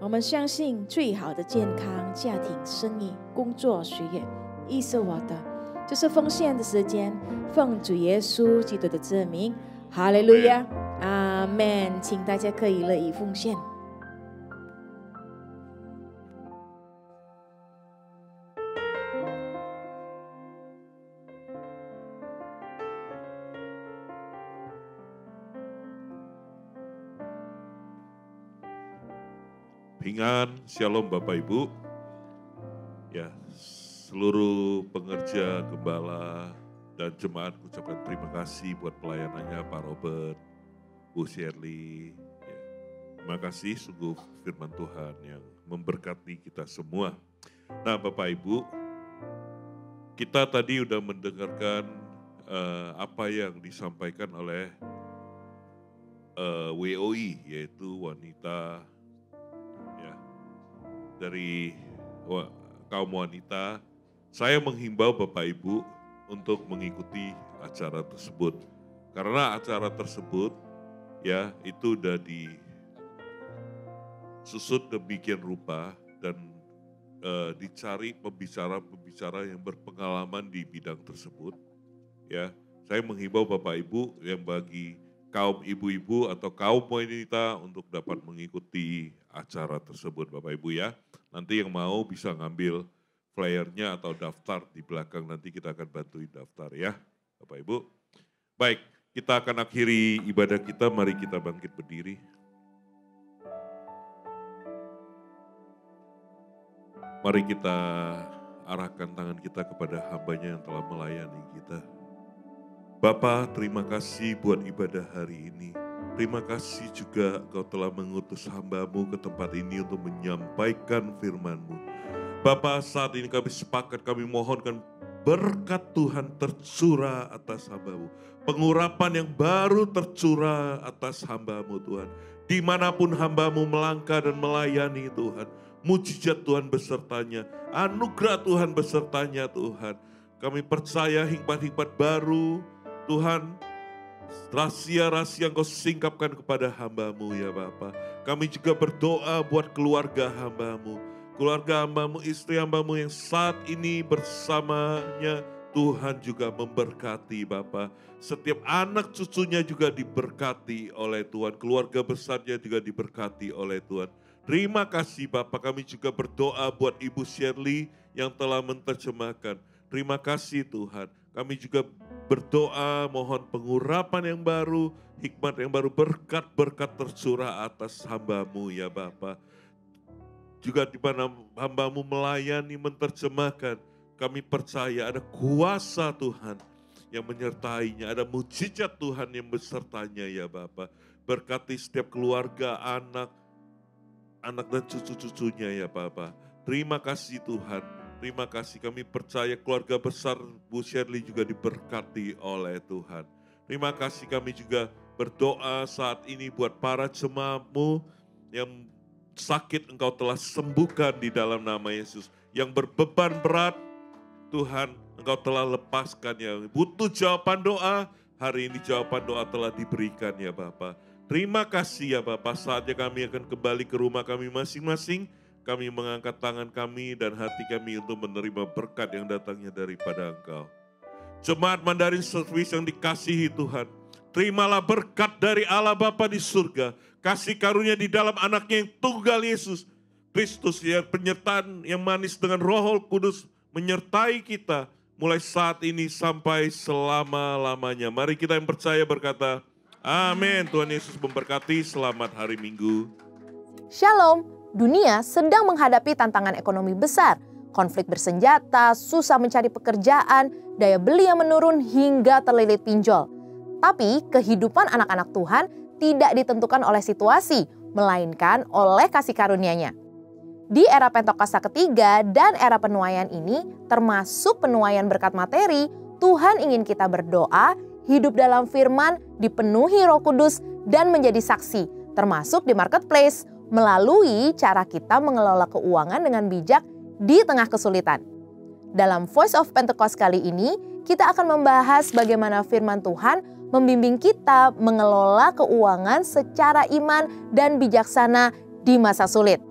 我们相信最好的健康、家庭、生意、工作、学业，亦是我的。就是奉献的时间，奉主耶稣基督的之名，哈利路亚，阿门。请大家可以乐意奉献。ringan. Shalom Bapak Ibu. Ya, seluruh pengerja, gembala, dan jemaat ucapkan terima kasih buat pelayanannya Pak Robert, Bu Shirley. Ya, terima kasih sungguh firman Tuhan yang memberkati kita semua. Nah Bapak Ibu, kita tadi udah mendengarkan apa yang disampaikan oleh WOI, yaitu wanita ya, dari kaum wanita. Saya menghimbau Bapak Ibu untuk mengikuti acara tersebut. Karena acara tersebut ya itu udah disusut demikian rupa dan dicari pembicara-pembicara yang berpengalaman di bidang tersebut. Ya, saya menghimbau Bapak Ibu yang bagi kaum ibu-ibu atau kaum wanita untuk dapat mengikuti acara tersebut Bapak Ibu ya. Nanti yang mau bisa ngambil flyernya atau daftar di belakang, nanti kita akan bantuin daftar ya Bapak Ibu. Baik, kita akan akhiri ibadah kita, mari kita bangkit berdiri. Mari kita arahkan tangan kita kepada hamba-Nya yang telah melayani kita. Bapa, terima kasih buat ibadah hari ini. Terima kasih juga Kau telah mengutus hamba-Mu ke tempat ini untuk menyampaikan firman-Mu. Bapa, saat ini kami sepakat, kami mohonkan berkat Tuhan tercurah atas hamba-Mu. Pengurapan yang baru tercurah atas hamba-Mu Tuhan. Dimanapun hamba-Mu melangkah dan melayani Tuhan. Mujizat Tuhan besertanya, anugerah Tuhan besertanya Tuhan. Kami percaya hikmat-hikmat baru Tuhan, rahasia-rahasia yang Kau singkapkan kepada hamba-Mu ya Bapa. Kami juga berdoa buat keluarga hamba-Mu. Keluarga hamba-Mu, istri hamba-Mu yang saat ini bersamanya Tuhan juga memberkati Bapa. Setiap anak cucunya juga diberkati oleh Tuhan. Keluarga besarnya juga diberkati oleh Tuhan. Terima kasih Bapak, kami juga berdoa buat Ibu Shirley yang telah menerjemahkan. Terima kasih Tuhan, kami juga berdoa mohon pengurapan yang baru, hikmat yang baru, berkat-berkat tercurah atas hamba-Mu ya Bapak. Juga di mana hamba-Mu melayani, menerjemahkan, kami percaya ada kuasa Tuhan yang menyertainya, ada mujizat Tuhan yang besertanya ya Bapak. Berkati setiap keluarga, anak dan cucu-cucunya ya Bapak. Terima kasih Tuhan. Terima kasih, kami percaya keluarga besar Bu Shirley juga diberkati oleh Tuhan. Terima kasih, kami juga berdoa saat ini buat para jemaat-Mu yang sakit Engkau telah sembuhkan di dalam nama Yesus. Yang berbeban berat Tuhan Engkau telah lepaskan ya. Butuh jawaban doa, hari ini jawaban doa telah diberikan ya Bapak. Terima kasih ya Bapak, saatnya kami akan kembali ke rumah kami masing-masing. Kami mengangkat tangan kami dan hati kami untuk menerima berkat yang datangnya daripada Engkau. Jemaat Mandarin Service yang dikasihi Tuhan, terimalah berkat dari Allah Bapa di surga. Kasih karunia di dalam anaknya yang tunggal Yesus Kristus, ya, penyertaan yang manis dengan Roh Kudus menyertai kita mulai saat ini sampai selama-lamanya. Mari kita yang percaya berkata, amin. Tuhan Yesus memberkati. Selamat hari Minggu. Shalom. Dunia sedang menghadapi tantangan ekonomi besar. Konflik bersenjata, susah mencari pekerjaan, daya beli yang menurun hingga terlilit pinjol. Tapi kehidupan anak-anak Tuhan tidak ditentukan oleh situasi, melainkan oleh kasih karunia-Nya. Di era Pentakosta ketiga dan era penuaian ini, termasuk penuaian berkat materi, Tuhan ingin kita berdoa, hidup dalam firman, dipenuhi Roh Kudus, dan menjadi saksi, termasuk di marketplace, melalui cara kita mengelola keuangan dengan bijak di tengah kesulitan. Dalam Voice of Pentecost kali ini, kita akan membahas bagaimana firman Tuhan membimbing kita mengelola keuangan secara iman dan bijaksana di masa sulit.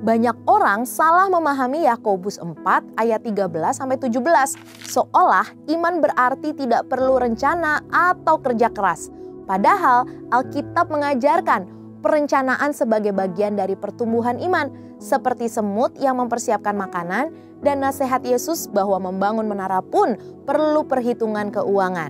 Banyak orang salah memahami Yakobus 4 ayat 13-17, seolah iman berarti tidak perlu rencana atau kerja keras. Padahal Alkitab mengajarkan perencanaan sebagai bagian dari pertumbuhan iman, seperti semut yang mempersiapkan makanan, dan nasihat Yesus bahwa membangun menara pun perlu perhitungan keuangan.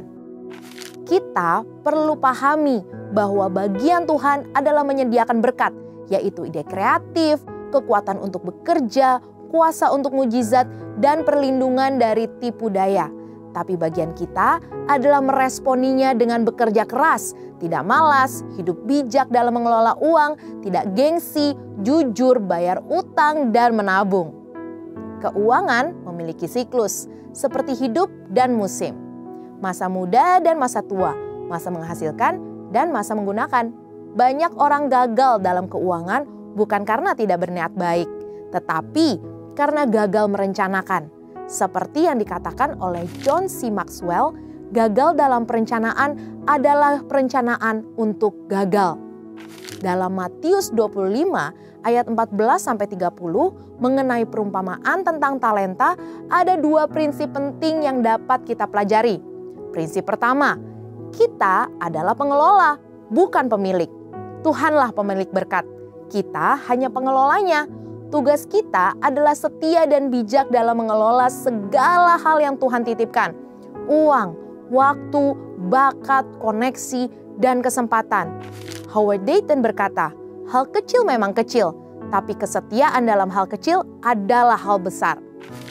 Kita perlu pahami bahwa bagian Tuhan adalah menyediakan berkat yaitu ide kreatif, kekuatan untuk bekerja, kuasa untuk mujizat, dan perlindungan dari tipu daya. Tapi bagian kita adalah meresponinya dengan bekerja keras, tidak malas, hidup bijak dalam mengelola uang, tidak gengsi, jujur, bayar utang, dan menabung. Keuangan memiliki siklus, seperti hidup dan musim. Masa muda dan masa tua, masa menghasilkan dan masa menggunakan. Banyak orang gagal dalam keuangan bukan karena tidak berniat baik, tetapi karena gagal merencanakan. Seperti yang dikatakan oleh John C. Maxwell, gagal dalam perencanaan adalah perencanaan untuk gagal. Dalam Matius 25 ayat 14-30 mengenai perumpamaan tentang talenta, ada dua prinsip penting yang dapat kita pelajari. Prinsip pertama, kita adalah pengelola, bukan pemilik. Tuhanlah pemilik berkat, kita hanya pengelolanya. Tugas kita adalah setia dan bijak dalam mengelola segala hal yang Tuhan titipkan. Uang, waktu, bakat, koneksi, dan kesempatan. Howard Dayton berkata, hal kecil memang kecil, tapi kesetiaan dalam hal kecil adalah hal besar.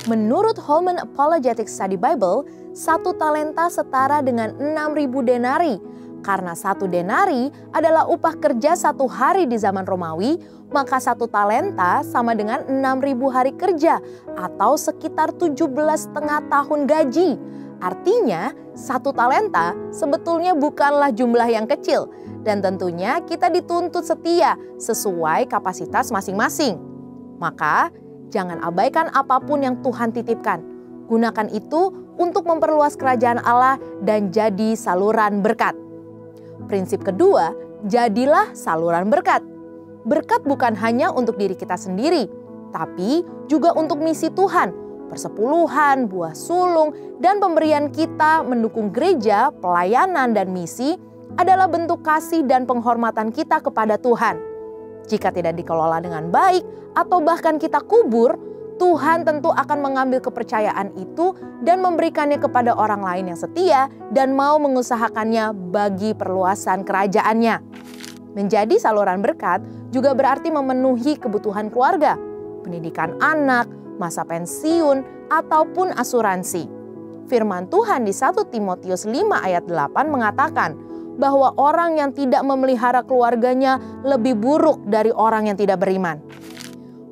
Menurut Holman Apologetic Study Bible, 1 talenta setara dengan 6.000 denari. Karena 1 denari adalah upah kerja 1 hari di zaman Romawi, maka 1 talenta sama dengan 6.000 hari kerja atau sekitar 17,5 tahun gaji. Artinya 1 talenta sebetulnya bukanlah jumlah yang kecil dan tentunya kita dituntut setia sesuai kapasitas masing-masing. Maka jangan abaikan apapun yang Tuhan titipkan. Gunakan itu untuk memperluas kerajaan Allah dan jadi saluran berkat. Prinsip kedua, jadilah saluran berkat. Berkat bukan hanya untuk diri kita sendiri, tapi juga untuk misi Tuhan, persepuluhan, buah sulung, dan pemberian kita mendukung gereja, pelayanan, dan misi adalah bentuk kasih dan penghormatan kita kepada Tuhan. Jika tidak dikelola dengan baik atau bahkan kita kubur, Tuhan tentu akan mengambil kepercayaan itu dan memberikannya kepada orang lain yang setia dan mau mengusahakannya bagi perluasan kerajaannya. Menjadi saluran berkat juga berarti memenuhi kebutuhan keluarga, pendidikan anak, masa pensiun, ataupun asuransi. Firman Tuhan di 1 Timotius 5 ayat 8 mengatakan bahwa orang yang tidak memelihara keluarganya lebih buruk dari orang yang tidak beriman.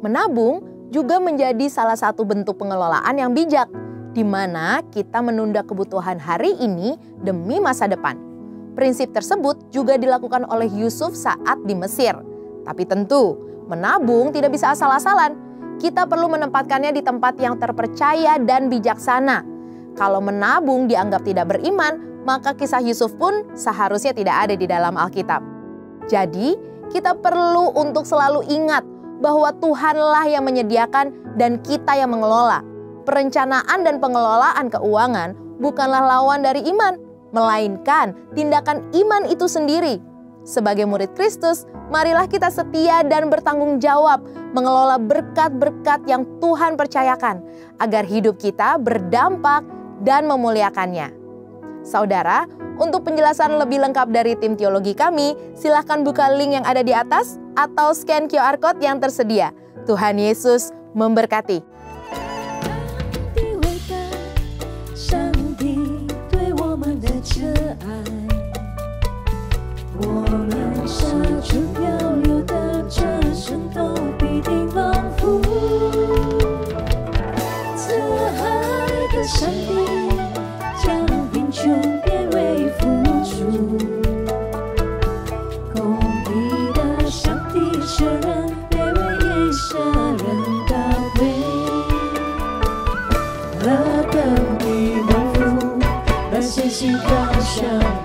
Menabung juga menjadi salah satu bentuk pengelolaan yang bijak, di mana kita menunda kebutuhan hari ini demi masa depan. Prinsip tersebut juga dilakukan oleh Yusuf saat di Mesir. Tapi tentu, menabung tidak bisa asal-asalan. Kita perlu menempatkannya di tempat yang terpercaya dan bijaksana. Kalau menabung dianggap tidak beriman, maka kisah Yusuf pun seharusnya tidak ada di dalam Alkitab. Jadi, kita perlu untuk selalu ingat bahwa Tuhanlah yang menyediakan dan kita yang mengelola. Perencanaan dan pengelolaan keuangan bukanlah lawan dari iman, melainkan tindakan iman itu sendiri. Sebagai murid Kristus, marilah kita setia dan bertanggung jawab mengelola berkat-berkat yang Tuhan percayakan, agar hidup kita berdampak dan memuliakannya. Saudara, untuk penjelasan lebih lengkap dari tim teologi kami, silahkan buka link yang ada di atas atau scan QR Code yang tersedia. Tuhan Yesus memberkati.心高效。